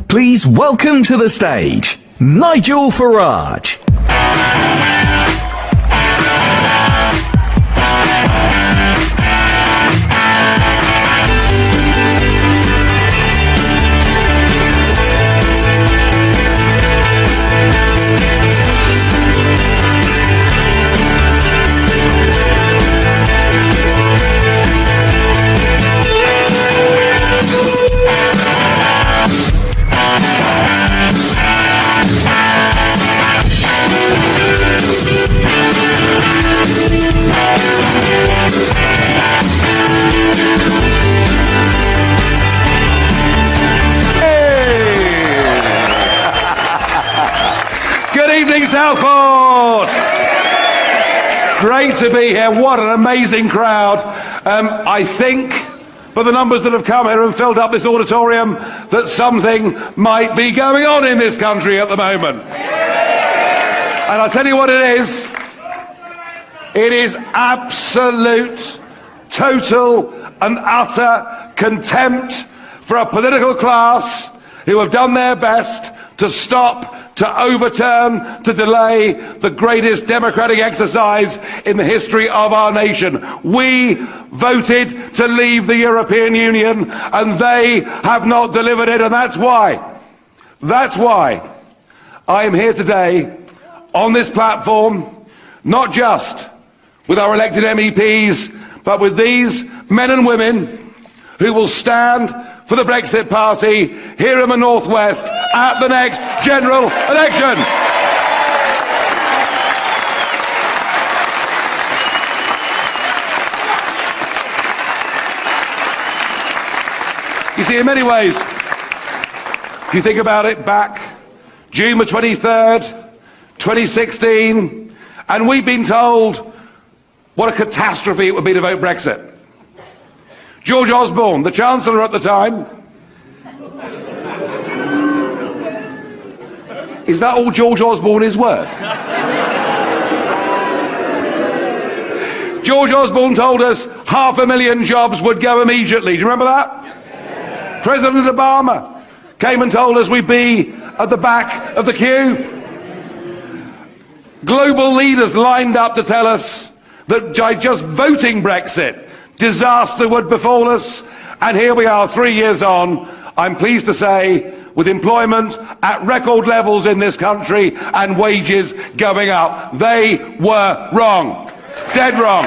Please welcome to the stage, Nigel Farage. Southport! Great to be here. What an amazing crowd. I think, for the numbers that have come here and filled up this auditorium, that something might be going on in this country at the moment. And I'll tell you what it is. It is absolute, total and utter contempt for a political class who have done their best to stop, to overturn, to delay the greatest democratic exercise in the history of our nation. We voted to leave the European Union and they have not delivered it, and that's why I am here today on this platform, not just with our elected MEPs, but with these men and women who will stand for the Brexit Party here in the North West at the next general election. You see, in many ways, if you think about it, back June the 23rd, 2016, and we've been told what a catastrophe it would be to vote Brexit. George Osborne, the Chancellor at the time, is that all George Osborne is worth? George Osborne told us 500,000 jobs would go immediately. Do you remember that? President Obama came and told us we'd be at the back of the queue. Global leaders lined up to tell us that by just voting Brexit, disaster would befall us. And here we are 3 years on, I'm pleased to say, with employment at record levels in this country and wages going up. They were wrong. Dead wrong.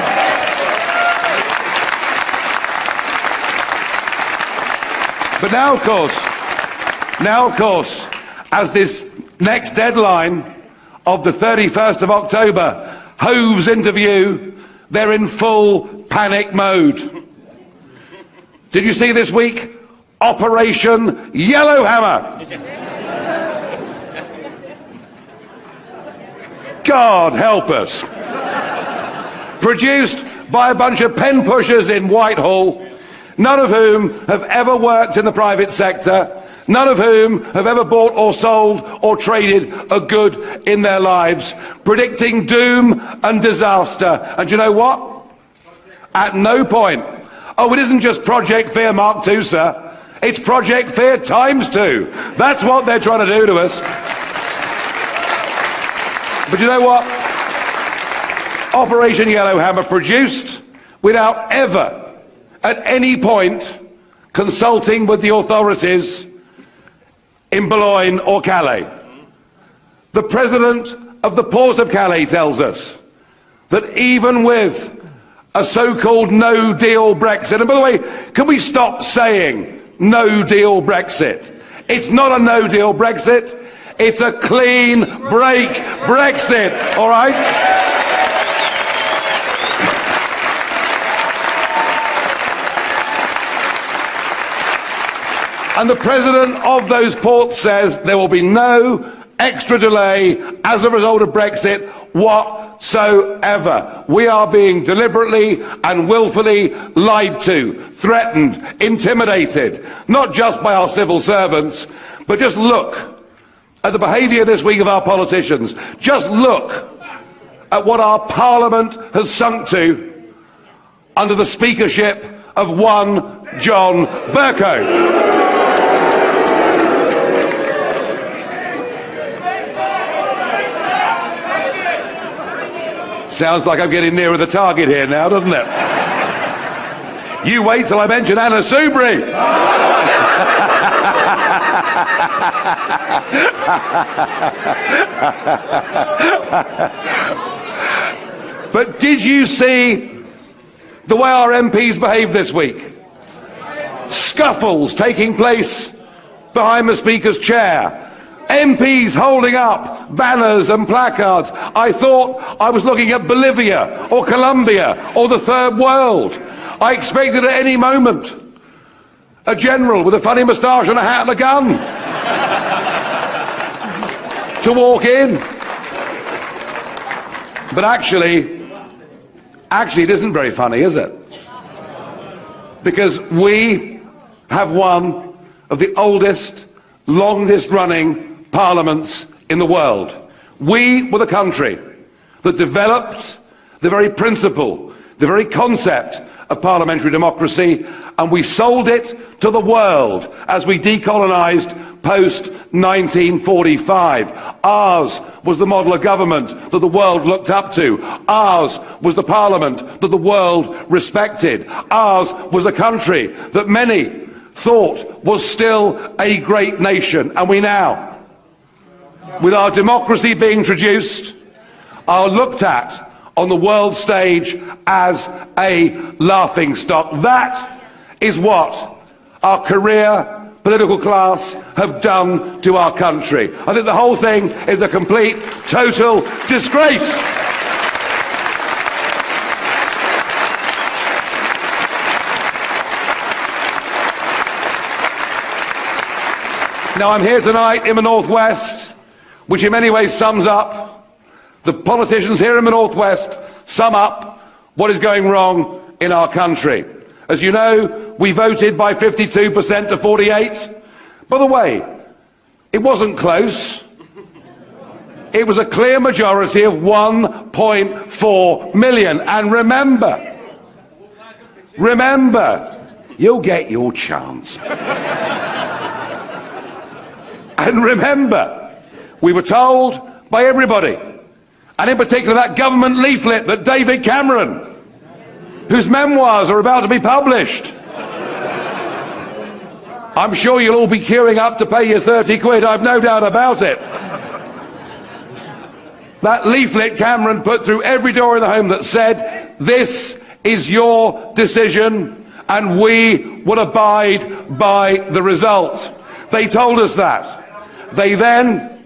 But now, of course, as this next deadline of the 31st of October hoves into view, they're in full panic mode. Did you see this week? Operation Yellowhammer. God help us. Produced by a bunch of pen pushers in Whitehall, none of whom have ever worked in the private sector, none of whom have ever bought or sold or traded a good in their lives, predicting doom and disaster. And you know what? At no point, oh, it isn't just Project Fear Mark II, sir. It's Project Fear ×2. That's what they're trying to do to us. But you know what? Operation Yellowhammer produced without ever, at any point, consulting with the authorities in Boulogne or Calais. The President of the Port of Calais tells us that even with a so-called no-deal Brexit, and by the way, can we stop saying no-deal Brexit? It's not a no-deal Brexit, it's a clean break Brexit, all right? And the President of those ports says there will be no extra delay as a result of Brexit whatsoever. We are being deliberately and willfully lied to, threatened, intimidated, not just by our civil servants, but just look at the behaviour this week of our politicians. Just look at what our Parliament has sunk to under the speakership of one John Bercow. Sounds like I'm getting nearer the target here now, doesn't it? You wait till I mention Anna Soubry. But did you see the way our MPs behaved this week? Scuffles taking place behind the Speaker's chair. MPs holding up banners and placards. I thought I was looking at Bolivia or Colombia or the Third World. I expected at any moment a general with a funny moustache and a hat and a gun to walk in. But actually it isn't very funny, is it? Because we have one of the oldest, longest running parliaments in the world. We were the country that developed the very principle, the very concept of parliamentary democracy, and we sold it to the world as we decolonised post-1945. Ours was the model of government that the world looked up to. Ours was the parliament that the world respected. Ours was a country that many thought was still a great nation. And we now, with our democracy being traduced, are looked at on the world stage as a laughingstock. That is what our career political class have done to our country. I think the whole thing is a complete, total disgrace. Now, I'm here tonight in the Northwest, which in many ways sums up The politicians here in the Northwest sum up what is going wrong in our country. As you know, we voted by 52% to 48. By the way, it wasn't close. It was a clear majority of 1.4 million. And remember, you'll get your chance. And remember, we were told by everybody, and in particular that government leaflet that David Cameron, whose memoirs are about to be published, I'm sure you'll all be queuing up to pay your 30 quid, I've no doubt about it. That leaflet Cameron put through every door in the home that said, this is your decision and we will abide by the result. They told us that. They then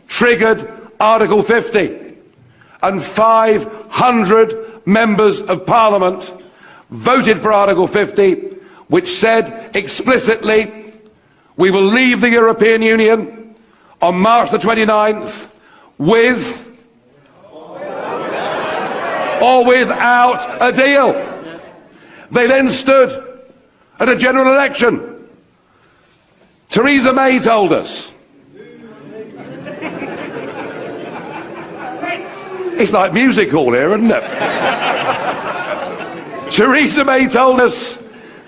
triggered Article 50 and 500 members of Parliament voted for Article 50, which said explicitly, we will leave the European Union on March the 29th with or without a deal. They then stood at a general election. Theresa May told us. It's like music hall here, isn't it? Theresa May told us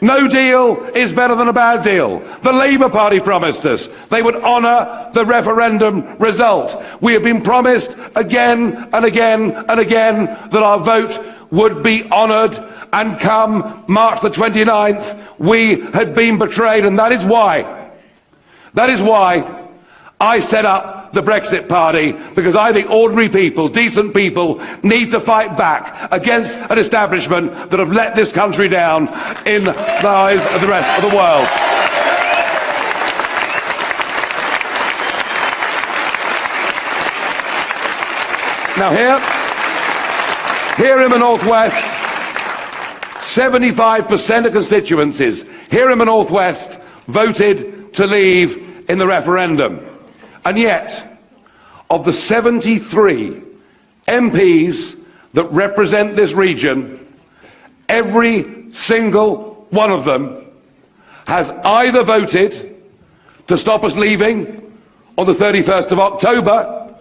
no deal is better than a bad deal. The Labour Party promised us they would honour the referendum result. We have been promised again and again and again that our vote would be honoured, and come March the 29th, we had been betrayed, and that is why I set up the Brexit Party, because I think ordinary people, decent people, need to fight back against an establishment that have let this country down in the eyes of the rest of the world. Now here in the Northwest, 75% of constituencies here in the Northwest voted to leave in the referendum. And yet, of the 73 MPs that represent this region, every single one of them has either voted to stop us leaving on the 31st of October,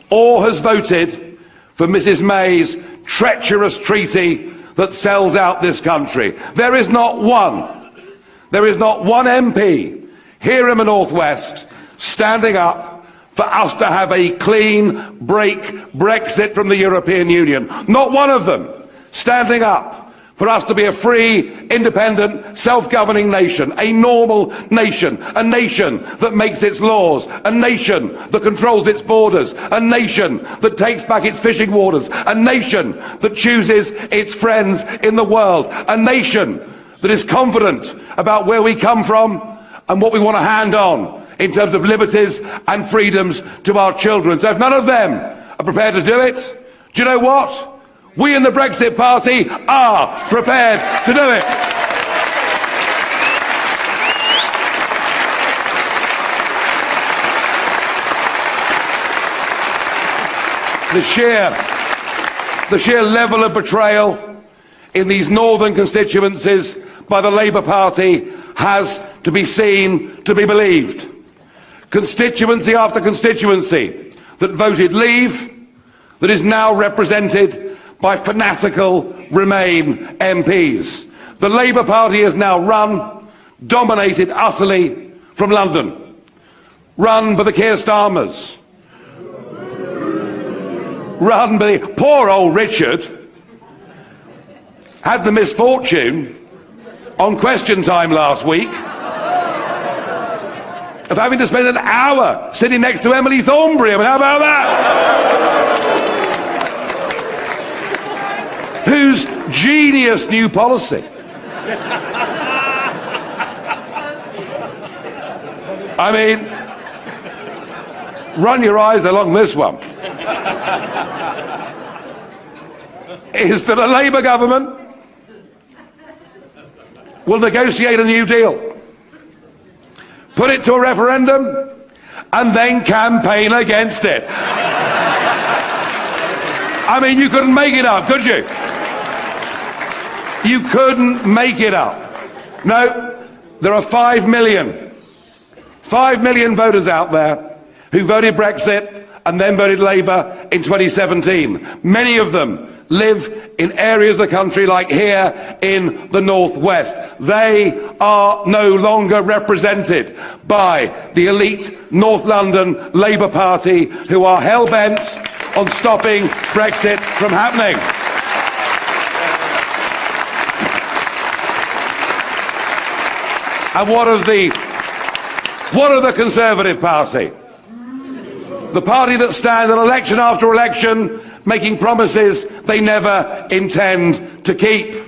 or has voted for Mrs May's treacherous treaty that sells out this country. There is not one MP here in the Northwest standing up for us to have a clean break Brexit from the European Union. Not one of them standing up for us to be a free, independent, self-governing nation, a normal nation, a nation that makes its laws, a nation that controls its borders, a nation that takes back its fishing waters, a nation that chooses its friends in the world, a nation that is confident about where we come from and what we want to hand on in terms of liberties and freedoms to our children. So if none of them are prepared to do it, do you know what? We in the Brexit Party are prepared to do it. The sheer level of betrayal in these northern constituencies by the Labour Party has to be seen to be believed. Constituency after constituency that voted leave, that is now represented by fanatical Remain MPs. The Labour Party is now run, dominated utterly from London, run by the Keir Starmers, run by poor old Richard, had the misfortune on Question Time last week of having to spend an hour sitting next to Emily Thornberry. I mean, how about that? Whose genius new policy I mean, run your eyes along this one, is that a Labour government will negotiate a new deal, put it to a referendum, and then campaign against it. I mean, you couldn't make it up, could you? You couldn't make it up. No, there are 5 million voters out there who voted Brexit and then voted Labour in 2017. Many of them live in areas of the country like here in the northwest. They are no longer represented by the elite North London Labour Party, who are hell-bent on stopping Brexit from happening. And what of the Conservative Party? The party that stands on election after election making promises they never intend to keep.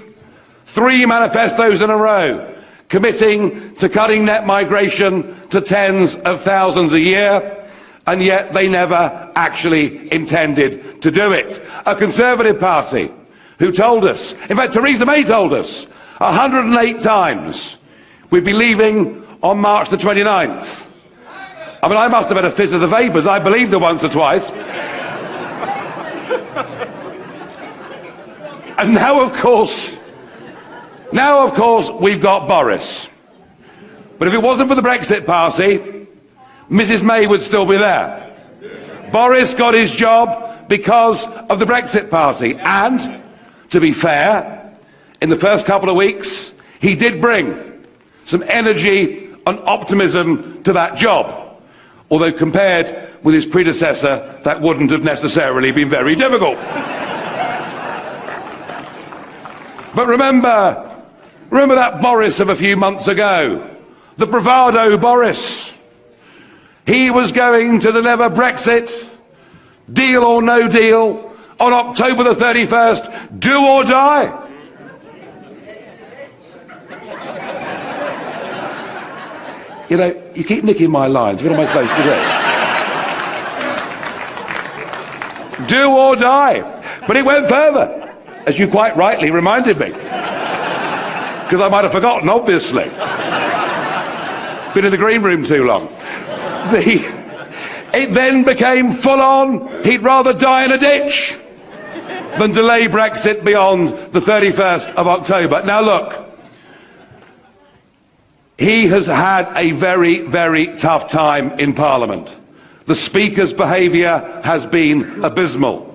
3 manifestos in a row committing to cutting net migration to tens of thousands a year, and yet they never actually intended to do it. A Conservative Party who told us, in fact Theresa May told us 108 times, we'd be leaving on March the 29th. I mean, I must have had a fit of the vapours. I believed her once or twice. And now, of course, we've got Boris. But if it wasn't for the Brexit Party, Mrs May would still be there. Boris got his job because of the Brexit Party. And, to be fair, in the first couple of weeks, he did bring some energy and optimism to that job. Although compared with his predecessor, that wouldn't have necessarily been very difficult. But remember that Boris of a few months ago, the bravado Boris. He was going to deliver Brexit, deal or no deal, on October the 31st, do or die. You know, you keep nicking my lines. What am I supposed to do? Do or die. But it went further, as you quite rightly reminded me. Because I might have forgotten, obviously. Been in the green room too long. It then became full on, he'd rather die in a ditch than delay Brexit beyond the 31st of October. Now look, he has had a very, very tough time in Parliament. The Speaker's behaviour has been abysmal.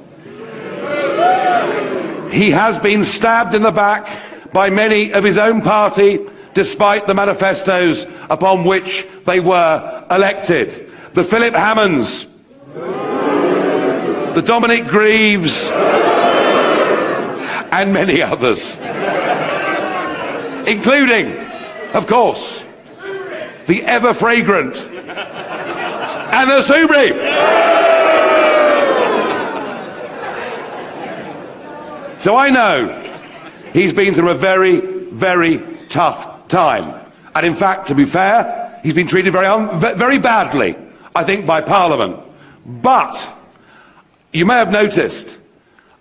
He has been stabbed in the back by many of his own party, despite the manifestos upon which they were elected. The Philip Hammonds, the Dominic Greaves, and many others, including, of course, the ever-fragrant Anna Soubry. So I know he's been through a very, very tough time. And in fact, to be fair, he's been treated very badly, I think, by Parliament. But you may have noticed,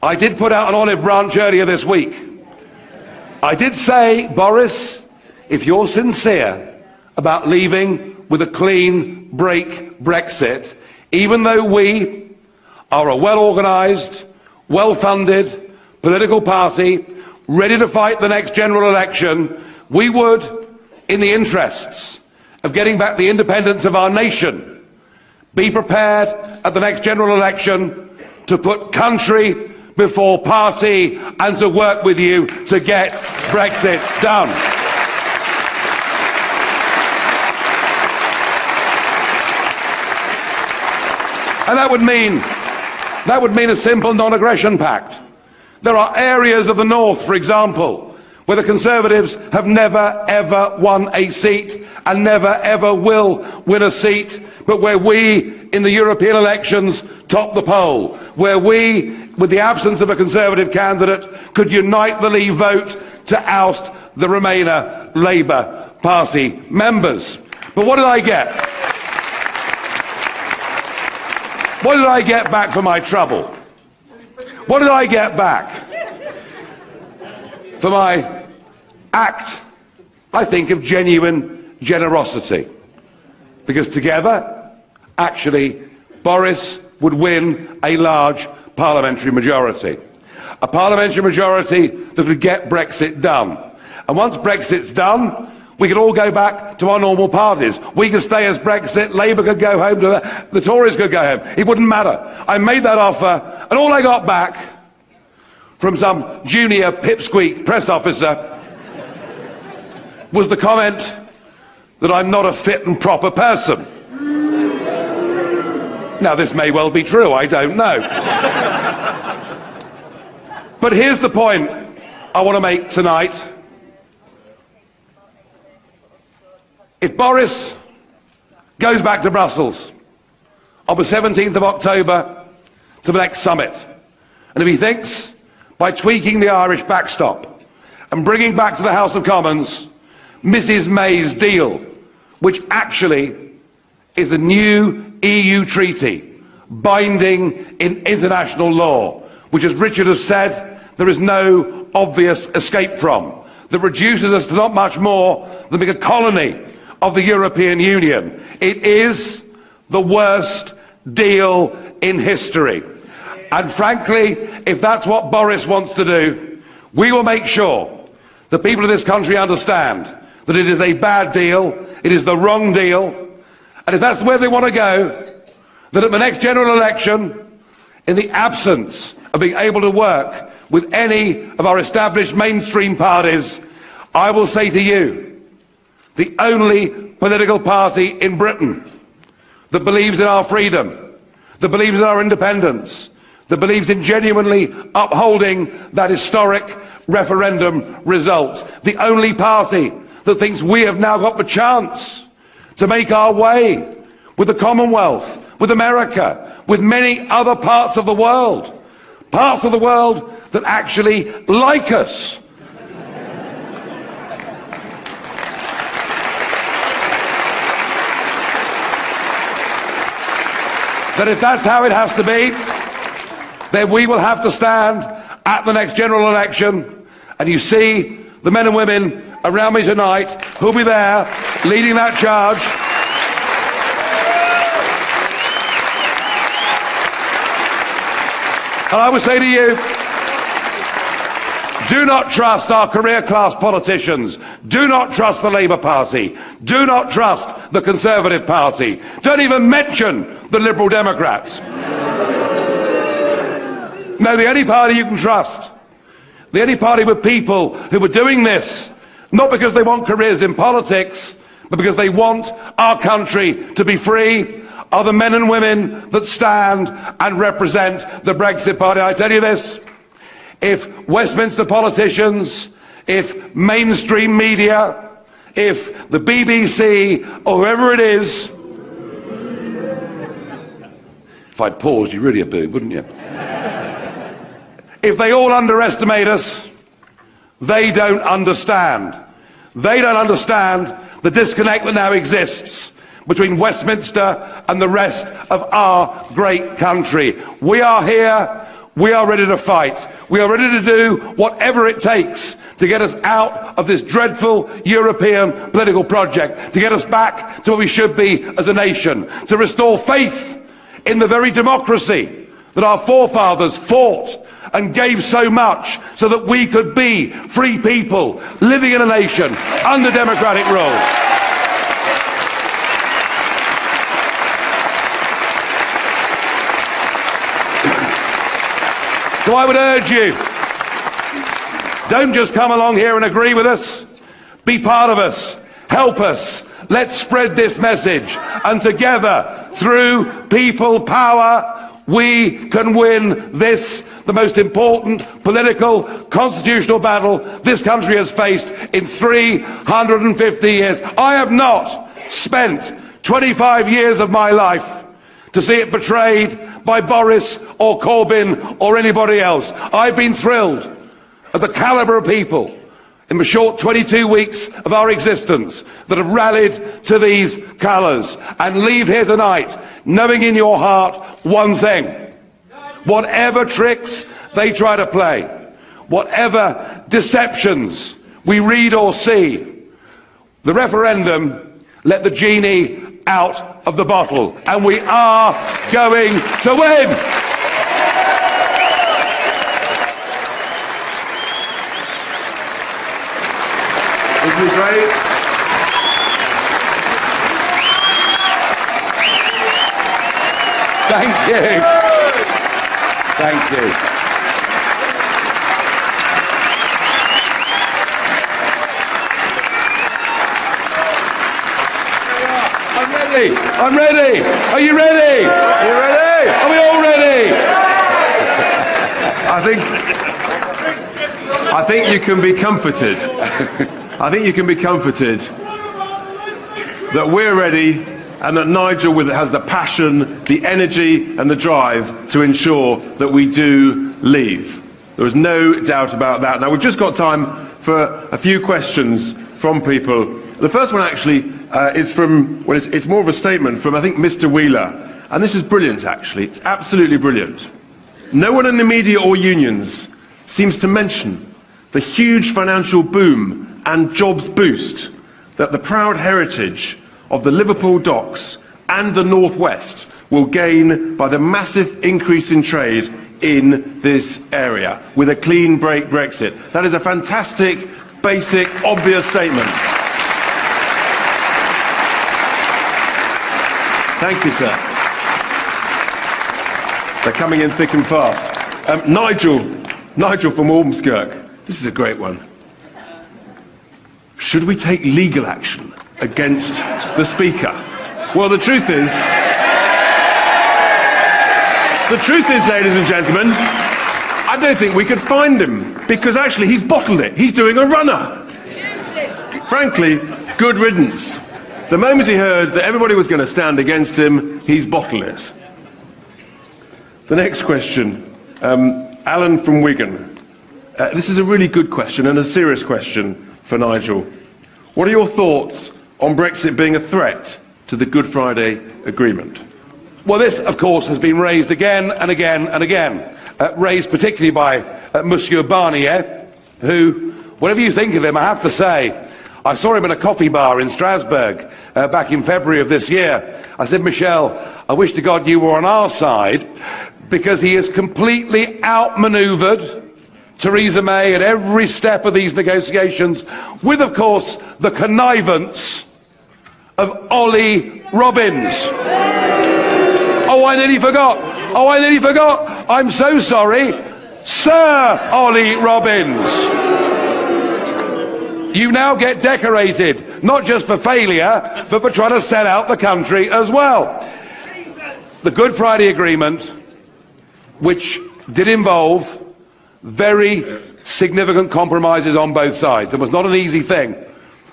I did put out an olive branch earlier this week. I did say, Boris, if you're sincere about leaving with a clean break Brexit, even though we are a well-organised, well-funded political party ready to fight the next general election, we would, in the interests of getting back the independence of our nation, be prepared at the next general election to put country before party and to work with you to get Brexit done. And that would mean a simple non-aggression pact. There are areas of the north, for example, where the Conservatives have never ever won a seat and never ever will win a seat, but where we, in the European elections, top the poll, where we, with the absence of a Conservative candidate, could unite the Leave vote to oust the Remainer Labour Party members. But what did I get? What did I get back for my trouble? What did I get back for my act, I think, of genuine generosity? Because together, actually, Boris would win a large parliamentary majority. A parliamentary majority that would get Brexit done. And once Brexit's done, we could all go back to our normal parties. We could stay as Brexit, Labour could go home, the Tories could go home. It wouldn't matter. I made that offer, and all I got back from some junior pipsqueak press officer was the comment that I'm not a fit and proper person. Now, this may well be true, I don't know. But here's the point I want to make tonight. If Boris goes back to Brussels on the 17th of October to the next summit, and if he thinks by tweaking the Irish backstop and bringing back to the House of Commons Mrs May's deal, which actually is a new EU treaty binding in international law, which, as Richard has said, there is no obvious escape from, that reduces us to not much more than being a colony of the European Union. It is the worst deal in history. And frankly, if that's what Boris wants to do, we will make sure the people of this country understand that it is a bad deal, it is the wrong deal, and if that's where they want to go, that at the next general election, in the absence of being able to work with any of our established mainstream parties, I will say to you, the only political party in Britain that believes in our freedom, that believes in our independence, that believes in genuinely upholding that historic referendum result, the only party that thinks we have now got the chance to make our way with the Commonwealth, with America, with many other parts of the world that actually like us. That if that's how it has to be, then we will have to stand at the next general election, and you see the men and women around me tonight who'll be there leading that charge. And I would say to you, do not trust our career class politicians. Do not trust the Labour Party. Do not trust the Conservative Party. Don't even mention the Liberal Democrats. No, the only party you can trust, the only party with people who are doing this, not because they want careers in politics, but because they want our country to be free, are the men and women that stand and represent the Brexit Party. I tell you this, if Westminster politicians, if mainstream media, if the BBC, or whoever it is, if I'd paused, you'd really have booed, wouldn't you? If they all underestimate us, they don't understand. They don't understand the disconnect that now exists between Westminster and the rest of our great country. We are here, we are ready to fight. We are ready to do whatever it takes to get us out of this dreadful European political project, to get us back to where we should be as a nation, to restore faith in the very democracy that our forefathers fought and gave so much so that we could be free people living in a nation under democratic rule. So I would urge you, don't just come along here and agree with us, be part of us, help us, let's spread this message, and together, through people power, we can win this, the most important political, constitutional battle this country has faced in 350 years. I have not spent 25 years of my life to see it betrayed by Boris or Corbyn or anybody else. I've been thrilled at the calibre of people in the short 22 weeks of our existence that have rallied to these colours, and leave here tonight knowing in your heart one thing: whatever tricks they try to play, whatever deceptions we read or see, the referendum let the genie out of the bottle, and we are going to win. This is great. Thank you. Thank you. I'm ready. Are you ready? Are you ready? Are we all ready? I think you can be comforted. I think you can be comforted that we're ready and that Nigel has the passion, the energy and the drive to ensure that we do leave. There is no doubt about that. Now we've just got time for a few questions from people. The first one actually is from, well, it's more of a statement from, I think, Mr. Wheeler. And this is brilliant, actually. It's absolutely brilliant. No one in the media or unions seems to mention the huge financial boom and jobs boost that the proud heritage of the Liverpool docks and the North West will gain by the massive increase in trade in this area with a clean break Brexit. That is a fantastic, basic, obvious statement. Thank you, sir. They're coming in thick and fast. Nigel from Ormskirk. This is a great one. Should we take legal action against the Speaker? Well, the truth is, ladies and gentlemen, I don't think we could find him because actually he's bottled it. He's doing a runner. Frankly, good riddance. The moment he heard that everybody was going to stand against him, he's bottled it. The next question, Alan from Wigan. This is a really good question and a serious question for Nigel. What are your thoughts on Brexit being a threat to the Good Friday Agreement? Well, this, of course, has been raised again and again and again. Raised particularly by Monsieur Barnier, who, whatever you think of him, I have to say, I saw him in a coffee bar in Strasbourg back in February of this year. I said, Michel, I wish to God you were on our side, because he has completely outmanoeuvred Theresa May at every step of these negotiations, with, of course, the connivance of Ollie Robbins. Oh, I nearly forgot. I'm so sorry. Sir Ollie Robbins. You now get decorated, not just for failure, but for trying to sell out the country as well. The Good Friday Agreement, which did involve very significant compromises on both sides, and was not an easy thing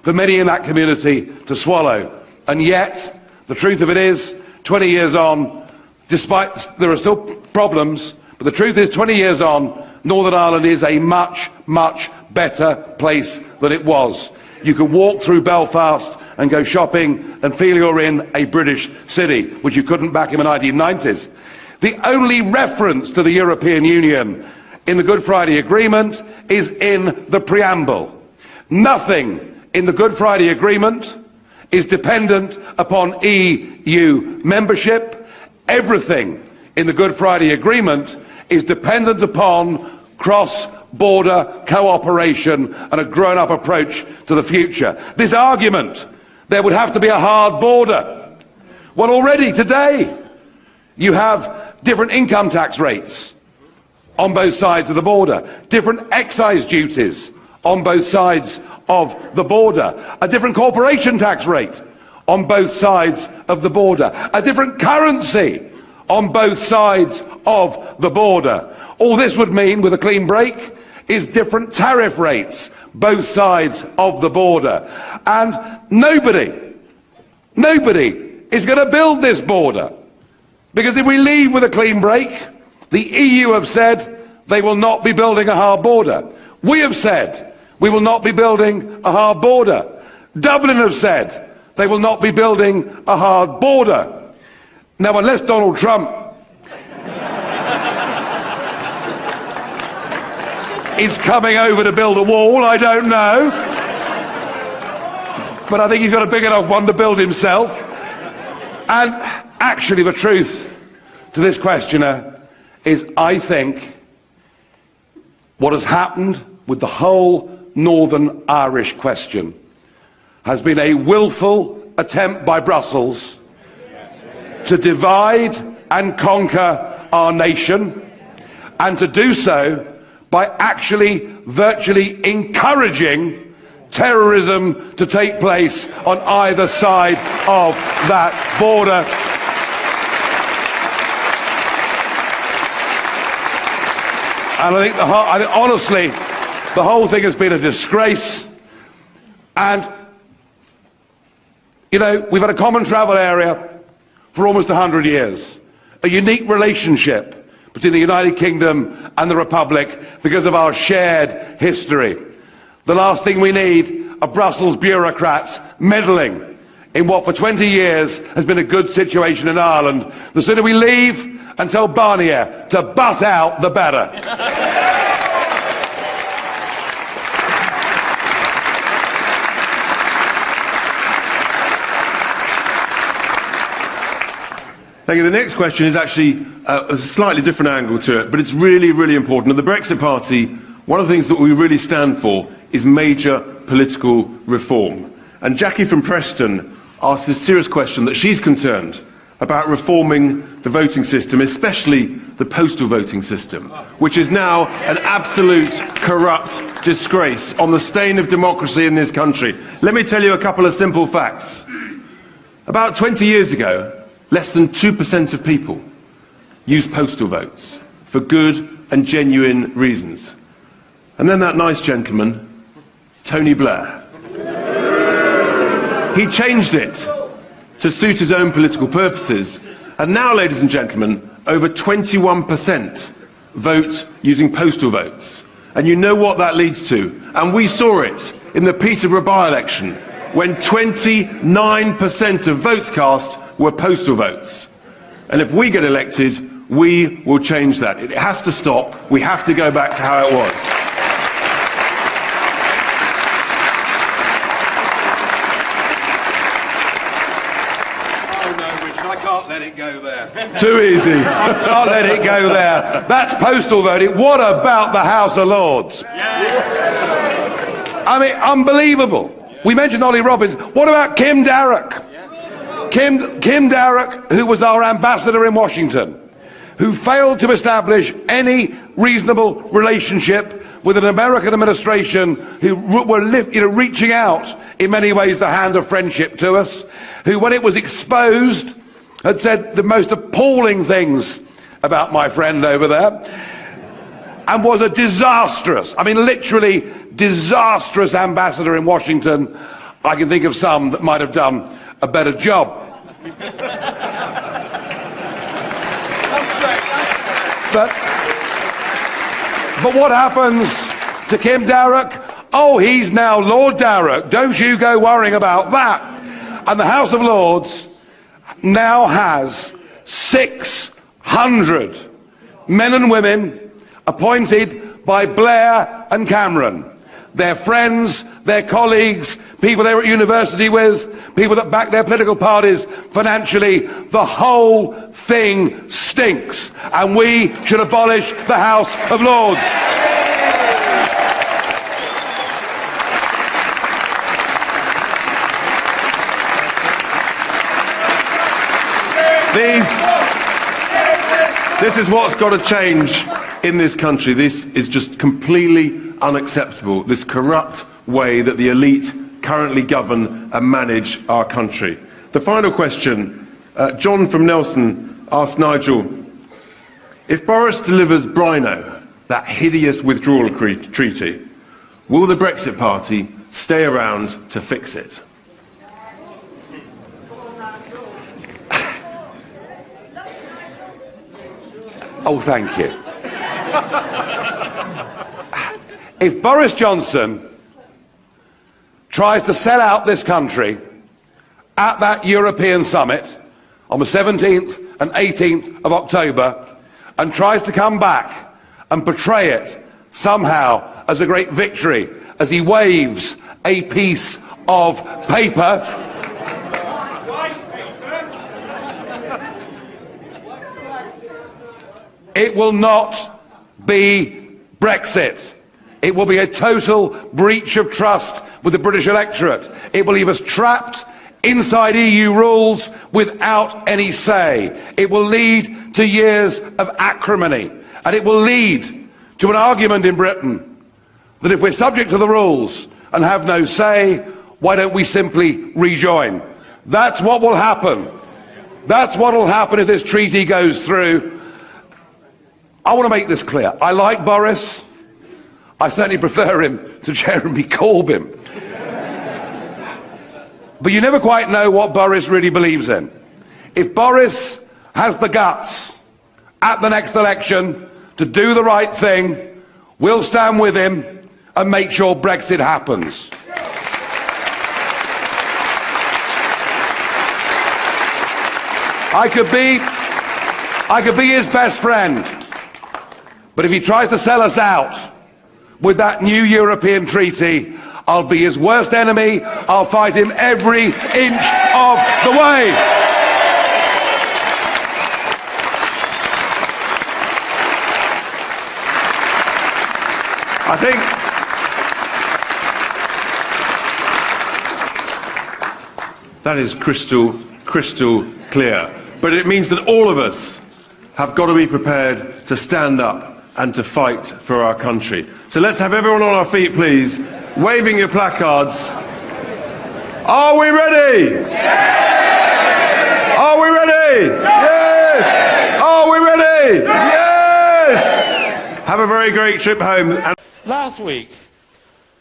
for many in that community to swallow. And yet, the truth of it is, 20 years on, despite there are still problems, but the truth is 20 years on, Northern Ireland is a much, much better place than it was. You can walk through Belfast and go shopping and feel you're in a British city, which you couldn't back in the 1990s. The only reference to the European Union in the Good Friday Agreement is in the preamble. Nothing in the Good Friday Agreement is dependent upon EU membership. Everything in the Good Friday Agreement is dependent upon cross-border cooperation and a grown-up approach to the future. This argument, there would have to be a hard border. Well, already today, you have different income tax rates on both sides of the border, different excise duties on both sides of the border, a different corporation tax rate on both sides of the border, a different currency on both sides of the border. All this would mean, with a clean break, is different tariff rates both sides of the border. And nobody is going to build this border. Because if we leave with a clean break, the EU have said they will not be building a hard border. We have said we will not be building a hard border. Dublin have said they will not be building a hard border. Now, unless Donald Trump is coming over to build a wall, I don't know. But I think he's got a big enough one to build himself. And actually, the truth to this questioner is, I think, what has happened with the whole Northern Irish question has been a willful attempt by Brussels to divide and conquer our nation, and to do so by actually virtually encouraging terrorism to take place on either side of that border. And I think, honestly, the whole thing has been a disgrace. And, you know, we've had a common travel area for almost 100 years, a unique relationship between the United Kingdom and the Republic because of our shared history. The last thing we need are Brussels bureaucrats meddling in what for 20 years has been a good situation in Ireland. The sooner we leave and tell Barnier to butt out, the better. Thank you. The next question is actually a slightly different angle to it, but it's really, really important. At the Brexit Party, one of the things that we really stand for is major political reform. And Jackie from Preston asked this serious question that she's concerned about reforming the voting system, especially the postal voting system, which is now an absolute corrupt disgrace on the stain of democracy in this country. Let me tell you a couple of simple facts. About 20 years ago, less than 2% of people used postal votes for good and genuine reasons. And then that nice gentleman, Tony Blair, he changed it to suit his own political purposes. And now, ladies and gentlemen, over 21% vote using postal votes. And you know what that leads to. And we saw it in the Peterborough by-election, when 29% of votes cast were postal votes. And if we get elected, we will change that. It has to stop. We have to go back to how it was. Oh no, Richard, I can't let it go there. Too easy. I can't let it go there. That's postal voting. What about the House of Lords? I mean, unbelievable. We mentioned Ollie Robbins. What about Kim Darroch? Kim Darroch, who was our ambassador in Washington, who failed to establish any reasonable relationship with an American administration who were reaching out, in many ways, the hand of friendship to us, who, when it was exposed, had said the most appalling things about my friend over there, and was a disastrous, I mean literally disastrous ambassador in Washington. I can think of some that might have done a better job. But what happens to Kim Darroch? Oh, he's now Lord Darroch. Don't you go worrying about that. And the House of Lords now has 600 men and women appointed by Blair and Cameron. Their friends, their colleagues, people they were at university with, people that back their political parties financially. The whole thing stinks, and we should abolish the House of Lords. This is what's got to change in this country. This is just completely unacceptable, this corrupt way that the elite currently govern and manage our country. The final question, John from Nelson asked Nigel, if Boris delivers Brino, that hideous withdrawal treaty, will the Brexit Party stay around to fix it? Oh, thank you. If Boris Johnson tries to sell out this country at that European summit on the 17th and 18th of October and tries to come back and portray it somehow as a great victory as he waves a piece of paper, it will not be Brexit. It will be a total breach of trust with the British electorate. It will leave us trapped inside EU rules without any say. It will lead to years of acrimony, and it will lead to an argument in Britain that if we're subject to the rules and have no say, why don't we simply rejoin? That's what will happen. That's what will happen if this treaty goes through. I want to make this clear. I like Boris. I certainly prefer him to Jeremy Corbyn. But you never quite know what Boris really believes in. If Boris has the guts at the next election to do the right thing, we'll stand with him and make sure Brexit happens. I could be his best friend, but if he tries to sell us out with that new European treaty, I'll be his worst enemy. I'll fight him every inch of the way. I think that is crystal clear. But it means that all of us have got to be prepared to stand up and to fight for our country. So let's have everyone on our feet, please, waving your placards. Are we ready? Yes! Are we ready? Yes! Are we ready? Yes! Have a very great trip home. Last week,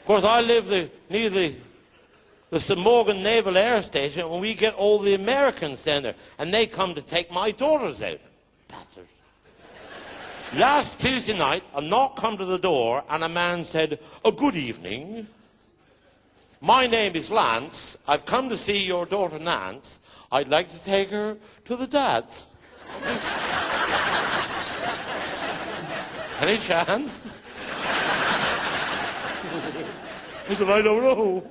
of course, I live near the St. Morgan Naval Air Station, and we get all the Americans down there, and they come to take my daughters out. Bastards. Last Tuesday night, a knock come to the door, and a man said, "Oh, good evening. My name is Lance. I've come to see your daughter Nance. I'd like to take her to the dance." Any chance? I said, "I don't know."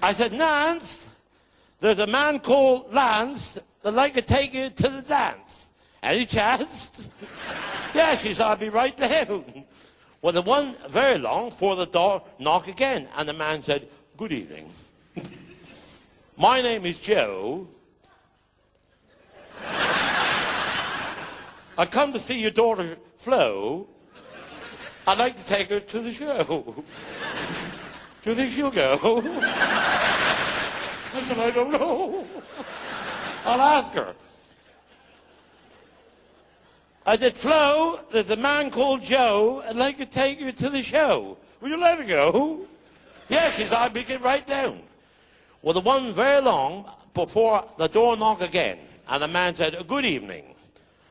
I said, "Nance, there's a man called Lance that'd like to take you to the dance. Any chance?" "Yeah," she said, "I'll be right down." Well, the one very long for the door knock again, and the man said, "Good evening. My name is Joe. I come to see your daughter Flo. I'd like to take her to the show. Do you think she'll go?" I said, "I don't know. I'll ask her." I said, "Flo, there's a man called Joe. I'd like to take you to the show. Will you let her go?" "Yeah," she said, "I'll be getting right down." Well, the one very long before the door knock again, and the man said, "Good evening.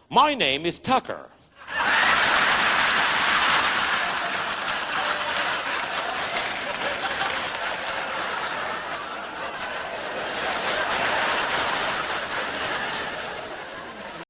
My name is Tucker.